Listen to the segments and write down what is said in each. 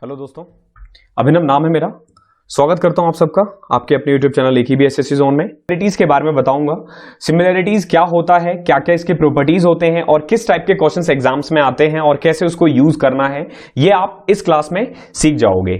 Hello दोस्तों, अभिनव नाम है मेरा। स्वागत करता हूं आप सबका आपके अपने YouTube चैनल एक ही भी एसएससी जोन में। सिमिलैरिटीज के बारे में बताऊंगा। सिमिलैरिटीज क्या होता है, क्या क्या इसके प्रॉपर्टीज होते हैं और किस टाइप के क्वेश्चंस एग्जाम्स में आते हैं और कैसे उसको यूज करना है, ये आप इस क्लास में सीख जाओगे।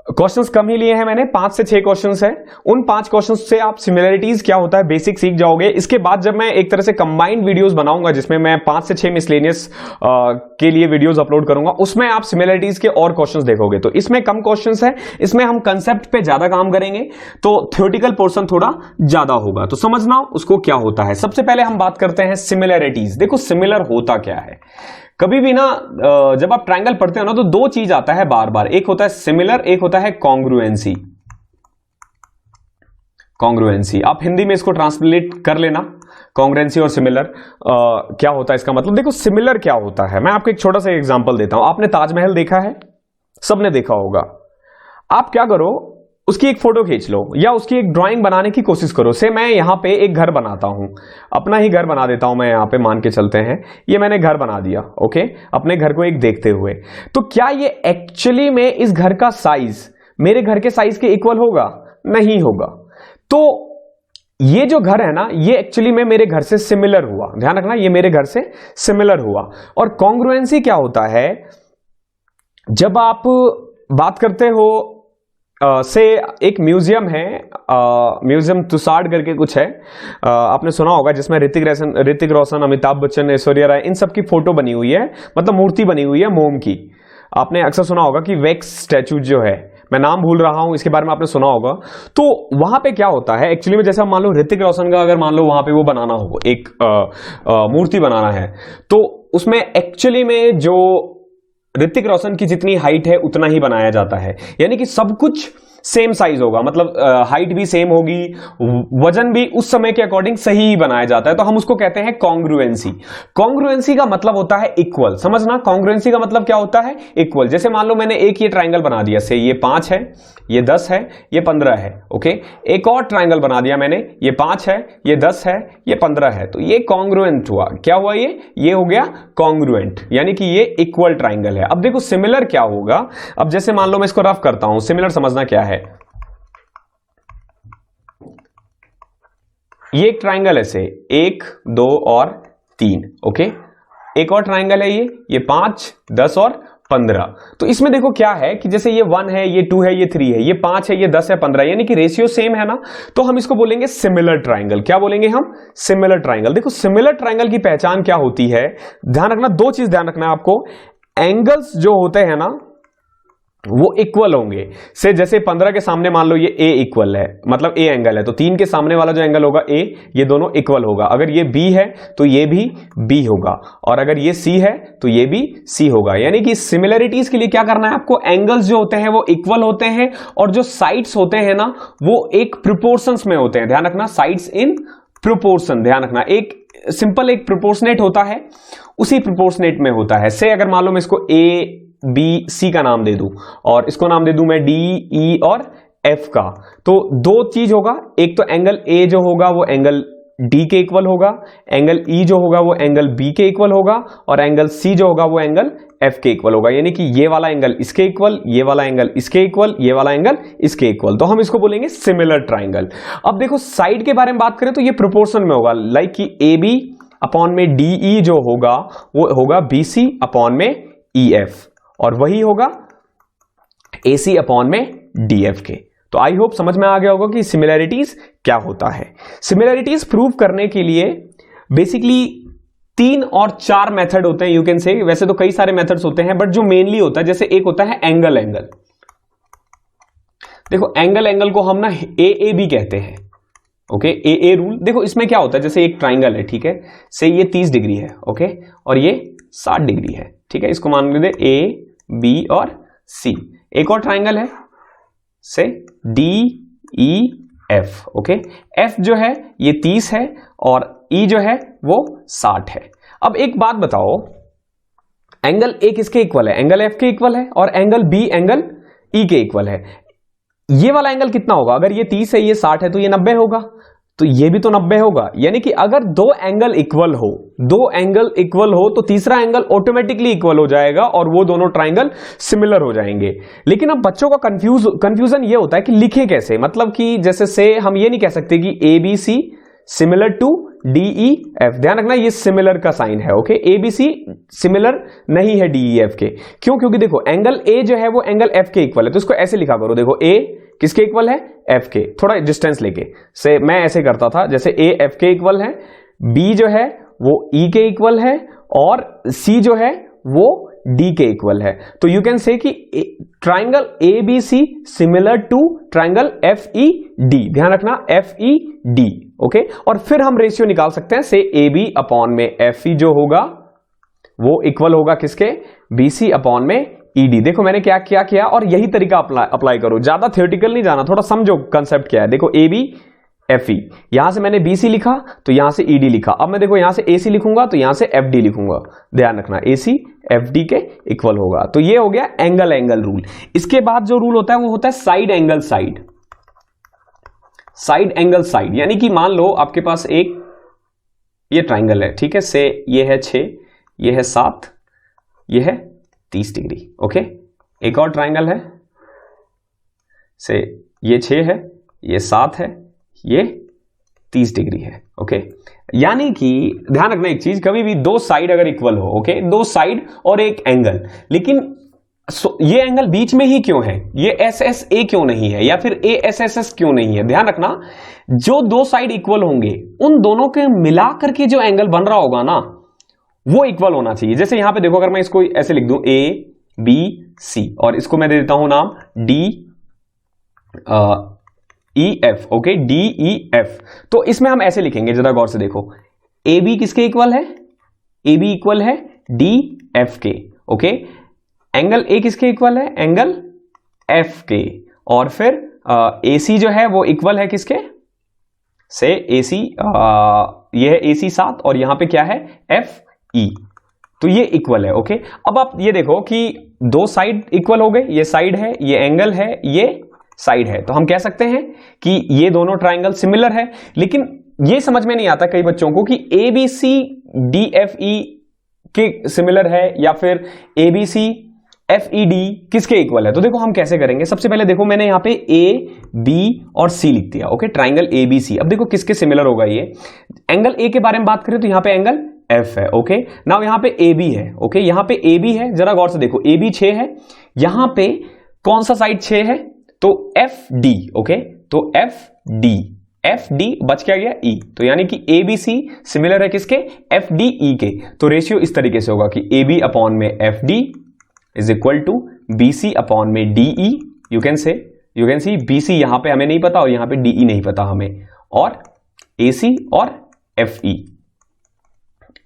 क्वेश्चंस कम ही लिए हैं मैंने, 5 से 6 क्वेश्चंस हैं। उन 5 क्वेश्चंस से आप सिमिलैरिटीज क्या होता है बेसिक सीख जाओगे। इसके बाद जब मैं एक तरह से कंबाइंड वीडियोस बनाऊंगा जिसमें मैं 5 से 6 मिसलेनियस के लिए वीडियोस अपलोड करूंगा, उसमें आप सिमिलैरिटीज के और क्वेश्चंस देखोगे। तो इसमें कम क्वेश्चंस है, इसमें हम कंसेप्ट पे ज्यादा काम करेंगे, तो थ्योरेटिकल पोर्शन थोड़ा ज्यादा होगा। तो समझना उसको क्या होता है। सबसे पहले हम बात करते हैं सिमिलैरिटीज। देखो सिमिलर होता क्या है। कभी भी ना जब आप ट्रायंगल पढ़ते हो ना तो 2 चीज आता है बार बार, एक होता है सिमिलर, एक होता है कॉन्ग्रुएंसी। कॉन्ग्रुएंसी आप हिंदी में इसको ट्रांसलेट कर लेना, कॉन्ग्रुएंसी और सिमिलर क्या होता है इसका मतलब। देखो सिमिलर क्या होता है, मैं आपको एक छोटा सा एग्जांपल देता हूं। आपने ताजमहल देखा है, सबने देखा होगा। आप क्या करो, उसकी एक फोटो खींच लो या उसकी एक ड्राइंग बनाने की कोशिश करो। से मैं यहां पे एक घर बनाता हूं, अपना ही घर बना देता हूं मैं यहां पे, मान के चलते हैं ये मैंने घर बना दिया, ओके, अपने घर को एक देखते हुए। तो क्या ये एक्चुअली में इस घर का साइज मेरे घर के साइज के इक्वल होगा? नहीं होगा। तो ये जो घर है ना, ये एक्चुअली में मेरे घर से सिमिलर हुआ। ध्यान रखना, ये मेरे घर से सिमिलर हुआ। और कॉन्ग्रुएंसी क्या होता है, जब आप बात करते हो से एक म्यूजियम है, म्यूजियम तुषार करके कुछ है, आपने सुना होगा, जिसमें ऋतिक रोशन, अमिताभ बच्चन, ऐश्वर्या राय, इन सब की फोटो बनी हुई है, मतलब मूर्ति बनी हुई है मोम की। आपने अक्सर सुना होगा कि वैक्स स्टैचू जो है, मैं नाम भूल रहा हूं, इसके बारे में आपने सुना होगा। तो वहां पे क्या होता है एक्चुअली में, जैसे मान लो ऋतिक रोशन का अगर मान लो वहां पे वो बनाना हो, एक मूर्ति बनाना है, तो उसमें एक्चुअली में जो ऋतिक रोशन की जितनी हाइट है उतना ही बनाया जाता है। यानी कि सब कुछ सेम साइज होगा, मतलब हाइट भी सेम होगी, वजन भी उस समय के अकॉर्डिंग सही ही बनाया जाता है। तो हम उसको कहते हैं कॉन्ग्रुएंसी। कॉन्ग्रुएंसी का मतलब होता है इक्वल। समझना, कॉन्ग्रुएंसी का मतलब क्या होता है? इक्वल। जैसे मान लो मैंने एक ये ट्राइंगल बना दिया, से ये 5 है, ये 10 है, ये 15 है, ओके। एक और ट्राइंगल बना दिया मैंने, ये 5 है, ये 10 है, ये 15 है। तो ये कॉन्ग्रुएंट हुआ। क्या हुआ? ये हो गया कॉन्ग्रुएंट, यानी कि ये इक्वल ट्राइंगल है। अब देखो सिमिलर क्या होगा। अब जैसे मान लो मैं इसको रफ करता हूं, सिमिलर समझना क्या है। ये एक ट्राइंगल है, से 1, 2 और 3, ओके। एक और ट्राइंगल है ये 5, 10 और 15। तो इसमें देखो क्या है कि जैसे ये 1 है, ये 2 है, ये 3 है, ये 5 है, ये 10 है, 15, यानी कि रेशियो सेम है ना। तो हम इसको बोलेंगे सिमिलर ट्राइंगल। क्या बोलेंगे हम? Similar triangle. देखो सिमिलर ट्राइंगल की पहचान क्या होती है, ध्यान रखना, 2 चीज ध्यान रखना है आपको। एंगल्स जो होते हैं ना वो इक्वल होंगे। से जैसे 15 के सामने मान लो ये ए इक्वल है, मतलब ए एंगल है, तो 3 के सामने वाला जो एंगल होगा ए, ये दोनों इक्वल होगा। अगर ये बी है तो ये भी बी होगा, और अगर ये सी है तो ये भी सी होगा। यानी कि सिमिलरिटीज के लिए क्या करना है आपको, एंगल्स जो होते हैं वो इक्वल होते हैं, और जो साइड्स होते हैं ना वो एक प्रोपोर्शंस में होते हैं। ध्यान रखना, साइड्स इन प्रोपोर्शन। ध्यान रखना, एक सिंपल एक प्रोपोर्शनेट होता है, उसी प्रोपोर्शनेट में होता है। से अगर मान लो मैं इसको ए बी सी का नाम दे दूं और इसको नाम दे दूं मैं डी ई और एफ का, तो 2 चीज होगा। एक तो एंगल ए जो होगा वो एंगल डी के इक्वल होगा, एंगल ई जो होगा वो एंगल बी के इक्वल होगा, और एंगल सी जो होगा वो एंगल एफ के इक्वल होगा। यानी कि ये वाला एंगल इसके इक्वल, ये वाला एंगल इसके इक्वल, ये वाला एंगल इसके इक्वल। तो हम इसको बोलेंगे सिमिलर ट्राइंगल। अब देखो साइड के बारे में बात करें तो ये प्रोपोर्शन में होगा, लाइक कि ए बी अपॉन में डी ई जो होगा वो होगा बी सी अपॉन में ई एफ, और वही होगा AC अपॉन में DF के। तो आई होप समझ में आ गया होगा कि सिमिलैरिटीज क्या होता है। सिमिलैरिटीज प्रूव करने के लिए बेसिकली 3 और 4 मेथड होते हैं, यू कैन से। वैसे तो कई सारे मेथड्स होते हैं, बट जो मेनली होता है, जैसे एक होता है एंगल। देखो एंगल को हम ना AAB कहते हैं, ओके। AA rule. देखो इसमें क्या होता है, जैसे एक ट्राइंगल है, ठीक है, से ये 30 डिग्री है, ओके, और ये 60 डिग्री है, ठीक है। इसको मान लेते A B और C। एक और ट्राइंगल है, से D E F, okay. F जो है ये 30 है और E जो है वो 60 है। अब एक बात बताओ, एंगल A किसके इक्वल है? एंगल F के इक्वल है, और एंगल B एंगल E के इक्वल है। ये वाला एंगल कितना होगा? अगर ये 30 है, ये 60 है, तो ये 90 होगा। तो ये भी तो 90 होगा। यानी कि अगर दो एंगल इक्वल हो तो तीसरा एंगल ऑटोमेटिकली इक्वल हो जाएगा और वो दोनों ट्राइंगल सिमिलर हो जाएंगे। लेकिन अब बच्चों का कंफ्यूजन ये होता है कि लिखे कैसे, मतलब कि जैसे से हम ये नहीं कह सकते कि ABC सिमिलर टू DEF। ध्यान रखना ये सिमिलर का साइन है, ओके। ABC सिमिलर नहीं है DEF के। क्यों? क्योंकि देखो एंगल A जो है वो एंगल F के इक्वल है, तो इसको ऐसे लिखा करो। देखो A किसके इक्वल है? F के। थोड़ा डिस्टेंस लेके से मैं ऐसे करता था, जैसे A F के इक्वल है, B जो है वो E के इक्वल है और C जो है वो D के इक्वल है। तो यू कैन से कि triangle ABC similar to triangle FED। ध्यान रखना FED, ओके। और फिर हम रेशियो निकाल सकते हैं से AB अपॉन में FE जो होगा वो इक्वल होगा किसके? BC अपॉन में ED। देखो मैंने क्या किया और यही तरीका अप्लाई करो, ज्यादा थियोरेटिकल नहीं जाना, थोड़ा समझो कंसेप्ट क्या है। देखो AB FE, यहां से मैंने BC लिखा तो यहां से ED लिखा। अब मैं देखो यहां से AC लिखूंगा तो यहां से FD लिखूंगा। ध्यान रखना AC FD के इक्वल होगा। तो ये हो गया एंगल रूल। इसके बाद जो रूल होता है वो होता है साइड एंगल साइड, यानी कि मान लो आपके पास एक ये ट्राइंगल है, ठीक है, से ये है 6, ये है 7, ये है 30 डिग्री, ओके। एक और ट्राइंगल है से ये 6 है, ये 7 है, ये 30 डिग्री है, ओके। यानी कि ध्यान रखना एक चीज, कभी भी दो साइड अगर इक्वल हो, ओके, दो साइड और एक एंगल, लेकिन ये एंगल बीच में ही क्यों है? ये SSA क्यों नहीं है या फिर ASSS क्यों नहीं है? ध्यान रखना जो दो साइड इक्वल होंगे उन दोनों के मिला करके जो एंगल बन रहा होगा ना वो इक्वल होना चाहिए। जैसे यहां पे देखो, अगर मैं इसको ऐसे लिख दूं ABC और इसको मैं दे देता हूं नाम DEF, ओके, DEF। तो इसमें हम ऐसे लिखेंगे, जरा गौर से देखो, AB किसके इक्वल है? AB इक्वल है DF के, ओके। एंगल A किसके इक्वल है? एंगल F के। और फिर AC जो है वो इक्वल है किसके? से AC, ये है AC 7 और यहां पे क्या है? FE। तो ये इक्वल है, ओके। अब आप ये देखो कि दो साइड इक्वल हो गए, ये साइड है, ये एंगल है, ये साइड है, तो हम कह सकते हैं कि ये दोनों ट्राइंगल सिमिलर है। लेकिन ये समझ में नहीं आता कई बच्चों को कि ABC DFE के सिमिलर है या फिर ABC FED किसके इक्वल है। तो देखो हम कैसे करेंगे। सबसे पहले देखो मैंने यहां पे A B और C लिख दिया, ओके, ट्राइंगल ABC। अब देखो किसके सिमिलर होगा ये। एंगल A के बारे में बात करें तो यहां पे एंगल F है, ओके। नाउ यहां पे AB है, ओके, यहां पे AB है, जरा गौर से देखो, AB 6 है, यहां पे कौन सा साइड 6 है? तो FD, ओके, तो FD बच क्या गया? E। तो यानी कि ABC सिमिलर है किसके? FDE के। तो रेशियो इस तरीके से होगा कि AB अपॉन में FD is equal to BC upon में DE। You can see BC यहां पे हमें नहीं पता और यहां पे DE नहीं पता हमें, और AC और FE।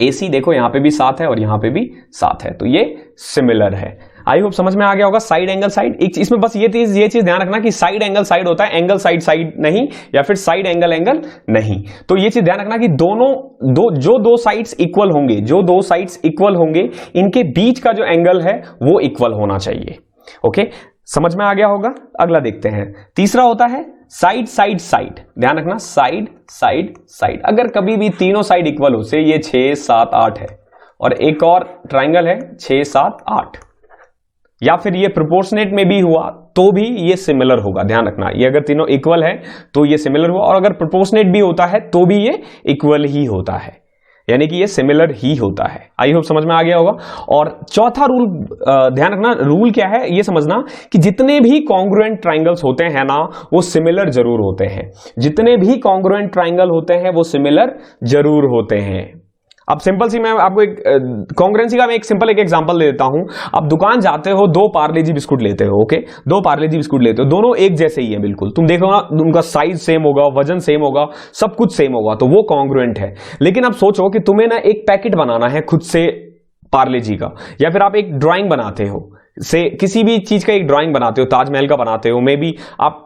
AC देखो यहां पे भी 7 है और यहां पे भी 7 है, तो ये सिमिलर है। आई होप समझ में आ गया होगा। साइड एंगल साइड, इसमें बस ये चीज ध्यान रखना कि साइड एंगल साइड होता है, एंगल साइड नहीं, या फिर साइड एंगल नहीं। तो ये चीज ध्यान रखना कि जो दो साइड्स इक्वल होंगे इनके बीच का जो एंगल है वो इक्वल होना चाहिए, ओके। समझ में आ गया होगा। अगला देखते हैं, तीसरा होता है साइड। ध्यान रखना साइड। अगर कभी भी तीनों साइड इक्वल हो, से ये 6 7 8 है और एक और ट्राइंगल है 6 7 8, या फिर ये प्रोपोर्शनेट में भी हुआ तो भी ये सिमिलर होगा। ध्यान रखना, ये अगर तीनों इक्वल है तो ये सिमिलर हुआ, और अगर प्रोपोर्शनेट भी होता है तो भी ये इक्वल ही होता है, यानी कि ये सिमिलर ही होता है। आई होप समझ में आ गया होगा। और चौथा रूल ध्यान रखना, रूल क्या है ये समझना कि जितने भी कॉन्ग्रुएंट ट्राइंगल्स होते हैं ना वो सिमिलर जरूर होते हैं। जितने भी कॉन्ग्रुएंट ट्राइंगल होते हैं वो सिमिलर जरूर होते हैं। अब सिंपल सी मैं आपको एक कॉन्ग्रुएंसी का मैं एक सिंपल एग्जांपल दे देता हूं। आप दुकान जाते हो, दो पार्ले जी बिस्कुट लेते हो, ओके, दो पार्ले जी बिस्कुट लेते हो, दोनों एक जैसे ही है बिल्कुल, तुम देखो ना उनका साइज सेम होगा, वजन सेम होगा, सब कुछ सेम होगा, तो वो कॉन्ग्रुएंट है। लेकिन अब सोचो कि तुम्हें ना एक पैकेट बनाना है खुद से पार्ले जी का, या फिर आप एक ड्राइंग बनाते हो, से किसी भी चीज का एक ड्राइंग बनाते हो, ताजमहल का बनाते हो, मे बी आप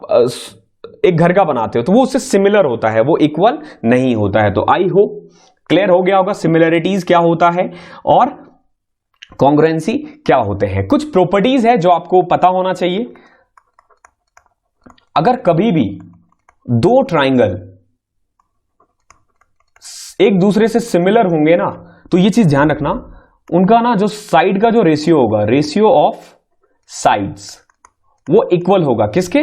एक घर का बनाते हो, तो वो उससे सिमिलर होता है, वो इक्वल नहीं होता है। तो आई होप क्लियर हो गया होगा सिमिलरिटीज क्या होता है और कॉन्ग्रुएंसी क्या होते हैं। कुछ प्रॉपर्टीज है जो आपको पता होना चाहिए। अगर कभी भी दो ट्राइंगल एक दूसरे से सिमिलर होंगे ना, तो ये चीज ध्यान रखना, उनका ना जो साइड का जो रेशियो होगा, रेशियो ऑफ साइड्स, वो इक्वल होगा किसके?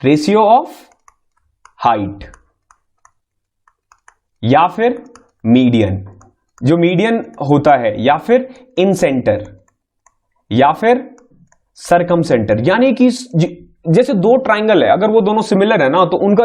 रेशियो ऑफ हाइट, या फिर मीडियन, जो मीडियन होता है, या फिर इन सेंटर, या फिर सरकम सेंटर। यानी कि जैसे दो ट्राइंगल है, अगर वो दोनों सिमिलर है ना, तो उनका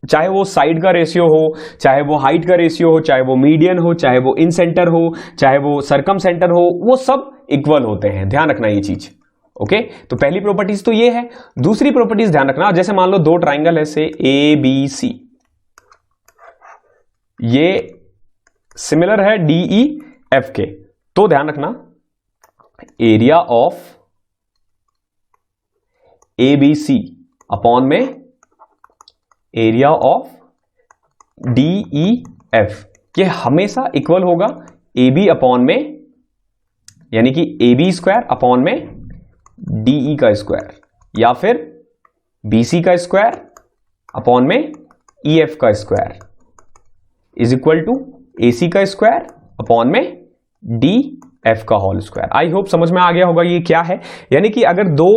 चाहे वो साइड का रेशियो हो, चाहे वो हाइट का रेशियो हो, चाहे वो मीडियन हो, चाहे वो इन सेंटर हो, चाहे वो सरकम सेंटर हो, वो सब इक्वल होते हैं। ध्यान रखना ये चीज। ओके, तो पहली प्रॉपर्टीज तो ये है। दूसरी प्रॉपर्टीज ध्यान रखना, जैसे मान लो दो ट्राइंगल है से ए बी सी, ये सिमिलर है डी ई एफ के, तो ध्यान रखना area of A B C upon में area of D E F, ये हमेशा इक्वल होगा ए बी अपॉन में, यानी कि ए बी स्क्वायर अपॉन में डी ई का स्क्वायर, या फिर बी सी का स्क्वायर अपॉन में ई एफ का स्क्वायर इज इक्वल टू ए सी का स्क्वायर अपॉन में डी एफ का होल स्क्वायर। आई होप समझ में आ गया होगा ये क्या है। यानी कि अगर दो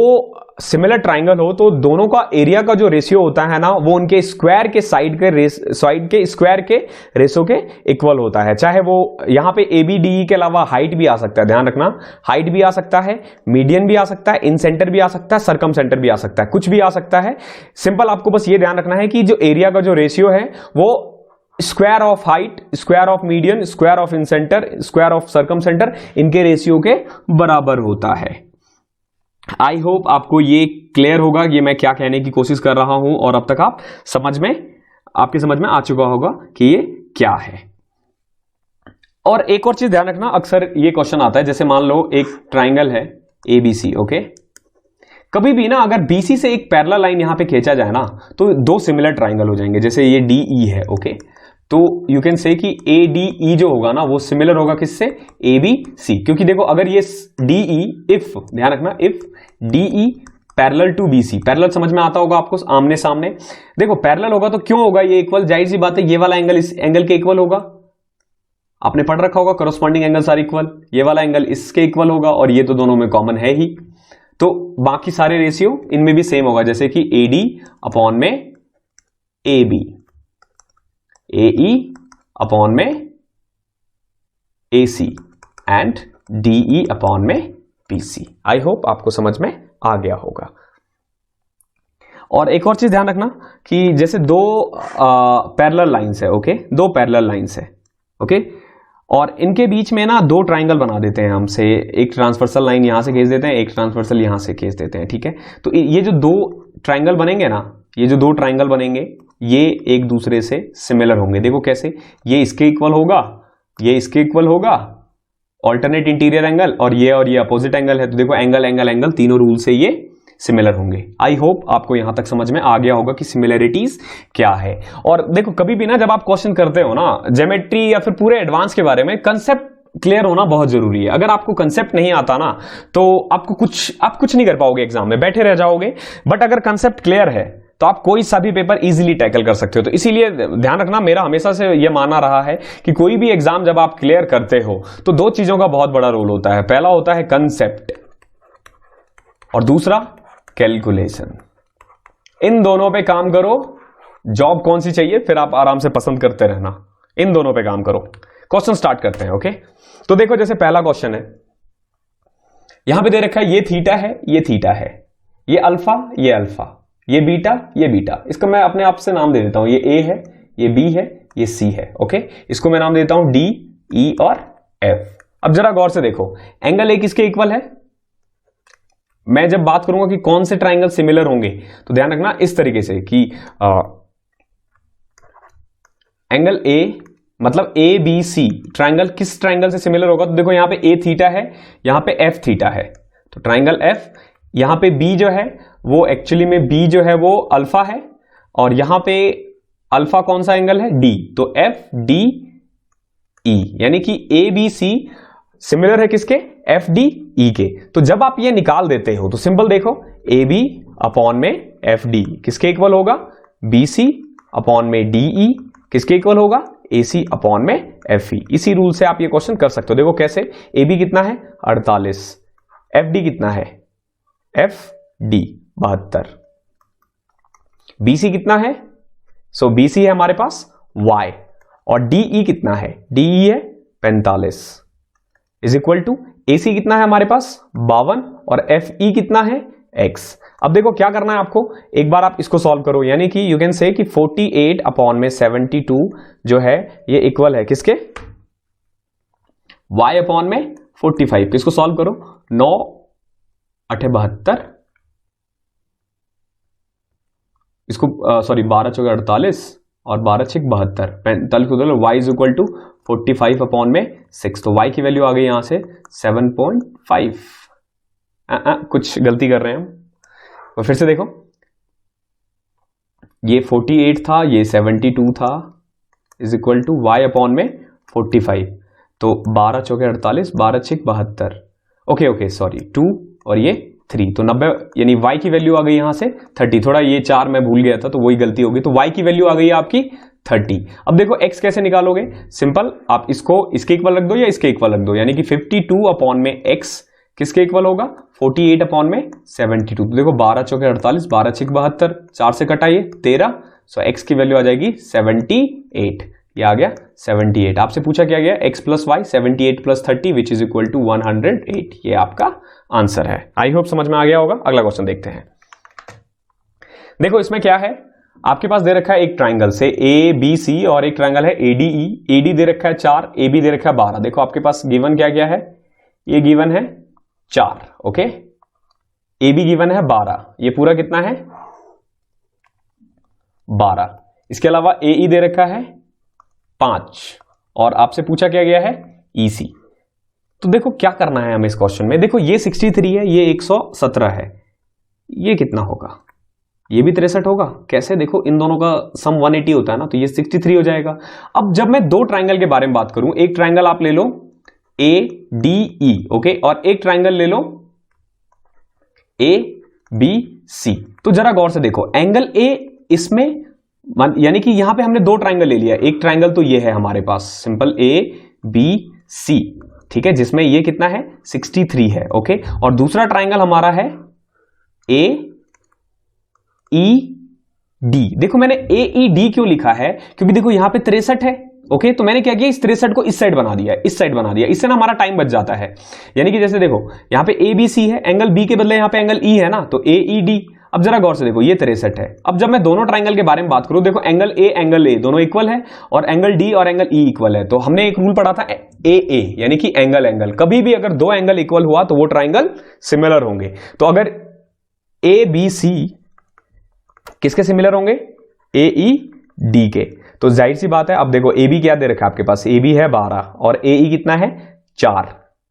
सिमिलर ट्राइंगल हो तो दोनों का एरिया का जो रेशियो होता है ना, वो उनके स्क्वायर के साइड के स्क्वायर के रेशियो के इक्वल होता है। चाहे वो यहां पे ए बी डी ई के अलावा हाइट भी आ सकता है, ध्यान रखना, हाइट भी आ सकता है, मीडियन भी आ सकता है, इन सेंटर भी आ सकता है, सरकम सेंटर भी आ सकता है, कुछ भी आ सकता है। सिंपल आपको बस ये ध्यान रखना है कि जो एरिया का जो रेशियो है वो square of height, square of median, square of incentre, square of circumcentre, इनके रेशियो के बराबर होता है। आई होप आपको ये क्लियर होगा, ये मैं क्या कहने की कोशिश कर रहा हूं, और अब तक आप आपके समझ में आ चुका होगा कि ये क्या है। और एक और चीज ध्यान रखना, अक्सर ये क्वेश्चन आता है, जैसे मान लो एक ट्राइंगल है ए बी सी, ओके, कभी भी ना अगर बीसी से एक पैरेलल लाइन यहां पे खींचा जाए ना, तो दो सिमिलर ट्राइंगल हो जाएंगे। जैसे ये डी ई है, ओके, तो यू कैन से कि ए डी ई जो होगा ना, वो सिमिलर होगा किससे? A B C. क्योंकि देखो अगर ये डी ई, इफ ध्यान रखना, if D E parallel to B C, parallel समझ में आता होगा आपको, आमने सामने। देखो पैरेलल होगा तो क्यों होगा ये इक्वल? जाहिर सी बात है, ये वाला एंगल इस एंगल के इक्वल होगा, आपने पढ़ रखा होगा कॉरस्पॉन्डिंग एंगल्स आर इक्वल, ये वाला एंगल इसके इक्वल होगा, और ये तो दोनों में कॉमन है ही, तो बाकी सारे रेशियो इनमें भी सेम होगा। जैसे कि ए डी अपॉन में A B, A E upon में ए सी, एंड डी ई अपॉन में बी सी। आई होप आपको समझ में आ गया होगा। और एक और चीज ध्यान रखना कि जैसे दो पैरेलल लाइंस है, ओके, दो पैरेलल लाइंस है, ओके, और इनके बीच में ना दो ट्राइंगल बना देते हैं हमसे, एक ट्रांसवर्सल लाइन यहां से खींच देते हैं, एक ट्रांसवर्सल यहां से खींच देते हैं, ठीक है। तो ये जो दो ट्राइंगल बनेंगे ना, ये जो दो ट्राइंगल बनेंगे, ये एक दूसरे से सिमिलर होंगे। देखो कैसे, ये इसके इक्वल होगा, ये इसके इक्वल होगा, ऑल्टरनेट इंटीरियर एंगल, और ये अपोजिट एंगल है, तो देखो एंगल एंगल एंगल तीनों रूल से ये सिमिलर होंगे। आई होप आपको यहां तक समझ में आ गया होगा कि सिमिलरिटीज क्या है। और देखो कभी भी ना जब आप क्वेश्चन करते हो ना ज्योमेट्री या फिर पूरे एडवांस के बारे में, कंसेप्ट क्लियर होना बहुत जरूरी है। अगर आपको कंसेप्ट नहीं आता ना, तो आप कुछ नहीं कर पाओगे, एग्जाम में बैठे रह जाओगे। बट अगर कंसेप्ट क्लियर है तो आप कोई सा भी पेपर इजीली टैकल कर सकते हो। तो इसीलिए ध्यान रखना, मेरा हमेशा से यह मानना रहा है कि कोई भी एग्जाम जब आप क्लियर करते हो तो दो चीजों का बहुत बड़ा रोल होता है। पहला होता है कंसेप्ट, और दूसरा कैलकुलेशन। इन दोनों पे काम करो, जॉब कौन सी चाहिए फिर आप आराम से पसंद करते रहना, इन दोनों पे काम करो। क्वेश्चन स्टार्ट करते हैं, ओके। तो देखो जैसे पहला क्वेश्चन है, यहां पे दे रखा है ये थीटा है, ये थीटा है, ये अल्फा, ये अल्फा, ये बीटा, ये बीटा। इसका मैं अपने आप से नाम दे देता हूं, ये ए है, ये बी है, ये सी है, ओके। इसको मैं नाम देता हूं डी, ई और एफ। अब जरा गौर से देखो, एंगल ए किसके इक्वल है? मैं जब बात करूंगा कि कौन से ट्राइंगल सिमिलर होंगे, तो ध्यान रखना इस तरीके से कि एंगल ए मतलब ए बी सी ट्राइंगल किस ट्राइंगल से सिमिलर होगा? तो देखो यहां पे ए थीटा है, यहां पे एफ थीटा है, तो ट्राइंगल एफ। यहां पे बी जो है वो एक्चुअली में बी जो है वो अल्फा है, और यहां पे अल्फा कौन सा एंगल है? डी, तो एफ डी ई, यानी कि ए बी सी सिमिलर है किसके? एफ डी ई के। तो जब आप ये निकाल देते हो तो सिंपल देखो, ए बी अपॉन में एफ डी किसके इक्वल होगा? बी सी अपॉन में डी ई किसके इक्वल होगा? AC अपॉन में FE। इसी रूल से आप ये क्वेश्चन कर सकते हो। देखो कैसे, AB कितना है 48, FD कितना है FD 72, BC कितना है, सो BC है हमारे पास Y, और DE कितना है, DE है 45 इज इक्वल टू AC कितना है हमारे पास 52 और FE कितना है X। अब देखो क्या करना है आपको, एक बार आप इसको सॉल्व करो, यानी कि यू कैन से कि 48 अपॉन में 72 जो है ये इक्वल है किसके, Y अपॉन में 45। इसको सॉल्व करो, 9 8 72, इसको सॉरी 12 चौके 48 और 12 6 72, 45 को दो, y is equal to 45 upon में 6। तो y की वैल्यू आ गई यहां से 7.5। कुछ गलती कर रहे हैं हम, तो फिर से देखो, ये 48 था, ये 72 था, is equal to y upon में 45। तो 12 चौके 48, 12 6 72, ओके सॉरी 2 और ये 3, तो 90, यानी y की वैल्यू आ गई यहां से 30। थोड़ा ये 4 मैं भूल गया था तो वही गलती होगी, तो y की वैल्यू आ गई आपकी 30। अब देखो x कैसे निकालोगे, सिंपल, आप इसको इसके इक्वल रख दो या इसके इक्वल रख दो, यानी कि 52 अपॉन में x किसके इक्वल होगा 48 अपॉन में 72। तो देखो 12 चौके 48, 12 6 72, 4 से कटाइए 13, सो x की वैल्यू आ जाएगी 78। ये आ गया 78। आपसे पूछा क्या गया, x plus y 78 plus 30 which is equal to 108। ये आपका आंसर है। आई होप समझ में आ गया होगा। अगला क्वेश्चन देखते हैं। देखो इसमें क्या है, आपके पास दे रखा है एक ट्राइंगल से ABC और एक ट्राइंगल है ADE। AD दे रखा है 4, AB दे रखा है 12। देखो आपके पास गिवन क्या क्या है, ये गिवन है 4, ओके, AB गिवन है 12, ये पूरा कितना है 12। इसके अलावा AE दे रखा है 5 और आपसे पूछा क्या गया है EC। तो देखो क्या करना है हमें इस क्वेश्चन में, देखो ये 63 है, ये 117 है, ये कितना होगा, ये भी 63 होगा। कैसे, देखो इन दोनों का सम 180 होता है ना, तो ये 63 हो जाएगा। अब जब मैं दो ट्राइंगल के बारे में बात करूं, एक ट्राइंगल आप ले लो ADE, ओके, और एक ट्राइंगल ले लो ABC। तो जरा गौर से देखो, एंगल A इसमें, यानी कि यहां पे हमने दो ट्राइंगल ले लिया, एक ट्राइंगल तो ये है हमारे पास सिंपल ABC, ठीक है, जिसमें ये कितना है 63 है, ओके, और दूसरा ट्राइंगल हमारा है AED। देखो मैंने AED क्यों लिखा है, क्योंकि देखो यहां पे 63 है, ओके, तो मैंने क्या किया, इस 63 को इस साइड बना दिया, इस साइड बना दिया, इससे ना हमारा टाइम बच जाता है। यानी कि जैसे देखो यहां पे ABC है, एंगल B के बदले यहां पे एंगल E है ना, तो AED। अब जरा गौर से देखो, ये 63 है। अब जब मैं दोनों ट्राइंगल के बारे में बात करूं, देखो एंगल A दोनों इक्वल है और एंगल D और एंगल E इक्वल है। तो हमने एक रूल पढ़ा था AA, यानी कि एंगल, कभी भी अगर दो एंगल इक्वल हुआ तो वो ट्राइंगल सिमिलर होंगे। तो अगर ABC किसके सिमिलर होंगे, AED के, तो जाहिर सी बात है। अब देखो AB क्या दे रखा है आपके पास, AB है 12 और AE कितना है 4,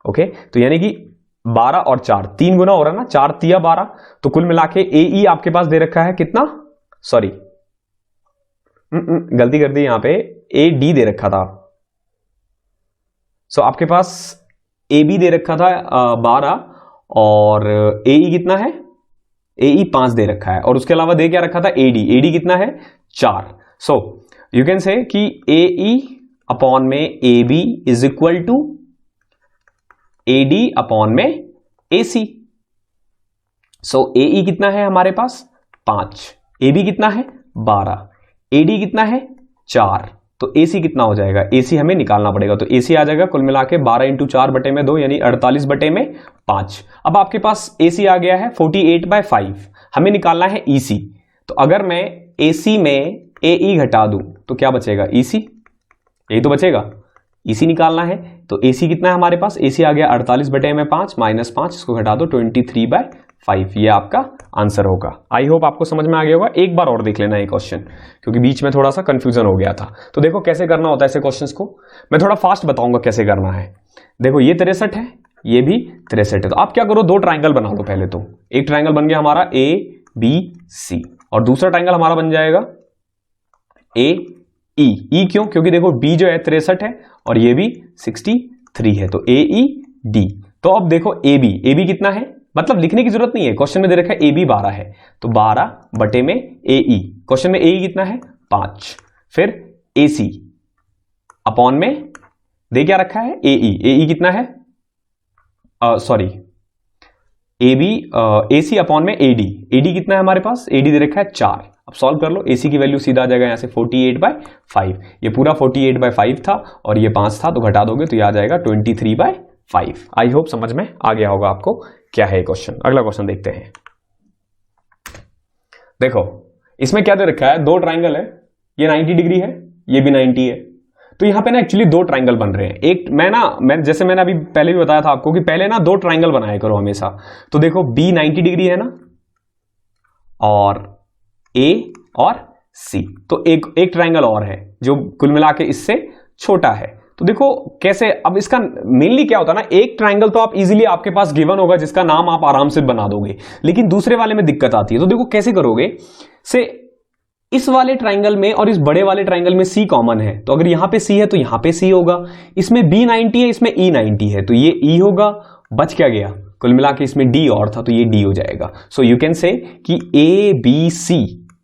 ओके, तो यानी कि 12 और 4 3 गुना हो रहा है ना, 4 तिया 12, तो कुल मिला के AE आपके पास दे रखा है कितना, सॉरी गलती कर दी, यहां पे AD दे रखा था। सो आपके पास AB दे रखा था 12 और AE कितना है, AE 5 दे रखा है, और उसके अलावा दे क्या रखा था AD कितना है 4। सो यू कैन से कि AE अपॉन में AB is equal to AD upon में AC। सो AE कितना है हमारे पास 5, AB कितना है 12, AD कितना है 4, तो AC कितना हो जाएगा, AC हमें निकालना पड़ेगा। तो AC आ जाएगा कुल मिला के 12 इंटू 4 बटे में 2, यानी 48 बटे में 5। अब आपके पास AC आ गया है 48/5, हमें निकालना है EC। तो अगर मैं AC में AE घटा दूं तो क्या बचेगा, EC, यही तो बचेगा, EC निकालना है। तो AC कितना है हमारे पास, AC आ गया 48 बटे में 5 माइनस 5, इसको घटा दो 23/5, ये आपका आंसर होगा। आई होप आपको समझ में आ गया होगा। एक बार और देख लेना ये क्वेश्चन, क्योंकि बीच में थोड़ा सा कंफ्यूजन हो गया था। तो देखो कैसे करना होता है ऐसे क्वेश्चंस को, मैं थोड़ा फास्ट बताऊंगा कैसे करना है। देखो ये 63 है, ये भी 63 है, तो आप क्या करो, दो ट्राइंगल बना लो पहले। तो एक ट्राइंगल बन गया हमारा ABC और दूसरा ट्राइंगल हमारा बन जाएगा AE। क्यों, क्योंकि देखो B जो है 63 है और ये भी 63 है, तो AED। तो अब देखो AB कितना है, मतलब लिखने की जरूरत नहीं है, क्वेश्चन में दे रखा है AB 12 है, तो 12 बटे में AE, क्वेश्चन में AE कितना है 5, फिर AC अपॉन में दे क्या रखा है, ए ई कितना है, सॉरी AC अपॉन में AD कितना है हमारे पास, AD दे रखा है 4। अब सॉल्व कर लो, AC की वैल्यू सीधा आ जाएगा यहां से 48/5, ये पूरा 48/5 था और ये 5 था, तो घटा दोगे तो ये आ जाएगा 23/5। आई होप समझ में आ गया होगा आपको क्या है क्वेश्चन। अगला क्वेश्चन देखते हैं। देखो इसमें क्या दे रखा है, दो ट्राइंगल है, ये 90 डिग्री है, ये भी 90 है। तो यहां पे ना एक्चुअली दो ट्राइंगल बन रहे हैं। एक मैं जैसे मैंने अभी पहले भी बताया था आपको कि पहले ना दो ट्राइंगल बनाया करो हमेशा। तो देखो B 90 डिग्री है ना, और A और C, तो एक ट्राइंगल और है जो कुल मिला के इससे छोटा है। तो देखो कैसे, अब इसका मेनली क्या होता है ना, एक ट्राइंगल तो आप इजीली आपके पास गिवन होगा जिसका नाम आप आराम से बना दोगे, लेकिन दूसरे वाले में दिक्कत आती है। तो देखो कैसे करोगे, से इस वाले ट्राइंगल में और इस बड़े वाले ट्राइंगल में C कॉमन है, तो अगर यहां पे C है तो यहां पे C होगा। इसमें B 90 है, इसमें E 90 है, तो ये E होगा। बच क्या गया, कुल मिला के इसमें D और था तो ये D हो जाएगा। सो यू कैन से कि ABC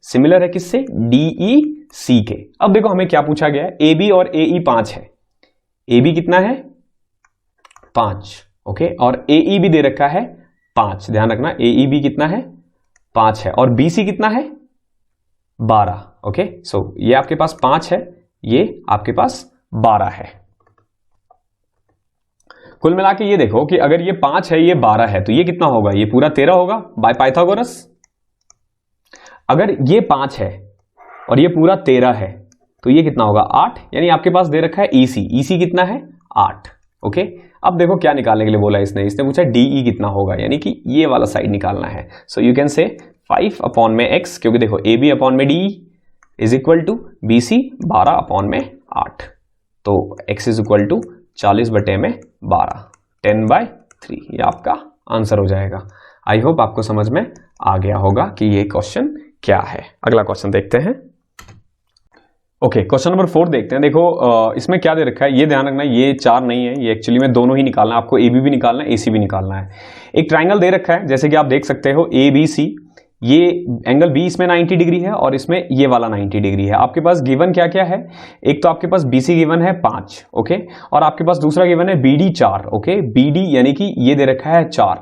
सिमिलर है किससे, DEC के। अब देखो हमें क्या पूछा गया है, AB और AE 5 है। AB कितना है 5, ओके, और AE भी दे रखा है 5, ध्यान रखना AE भी कितना है 5 है, और BC कितना है 12, ओके। सो ये आपके पास 5 है, ये आपके पास 12 है। कुल मिला के ये देखो कि अगर ये 5 है, ये 12 है, तो ये कितना होगा, ये पूरा 13 होगा बाय पाइथागोरस। अगर ये 5 है और ये पूरा 13 है, तो ये कितना होगा 8, यानी आपके पास दे रखा है EC कितना है 8, ओके। अब देखो क्या निकालने के लिए बोला इसने पूछा DE कितना होगा, यानी कि ये वाला साइड निकालना है। सो यू कैन से 5 अपॉन में x, क्योंकि देखो AB अपॉन में DE is equal to BC 12 upon में 8, तो x इज इक्वल टू 40/12 10/3, ये आपका आंसर हो जाएगा। आई होप आपको समझ में आ गया होगा कि ये क्वेश्चन क्या है। अगला क्वेश्चन देखते हैं। ओके, क्वेश्चन नंबर 4 देखते हैं। देखो इसमें क्या दे रखा है, ये ध्यान रखना, ये 4 नहीं है, ये एक्चुअली में दोनों ही निकालना है आपको, AB भी निकालना है, AC भी निकालना है। एक ट्राइंगल दे रखा है, जैसे कि आप देख सकते हो ABC, ये एंगल B इसमें 90 डिग्री है और इसमें ये वाला 90 डिग्री है। आपके पास गिवन क्या क्या है, एक तो आपके पास BC गिवन है 5, ओके, और आपके पास दूसरा गिवन है BD 4, ओके। BD यानी कि ये दे रखा है 4,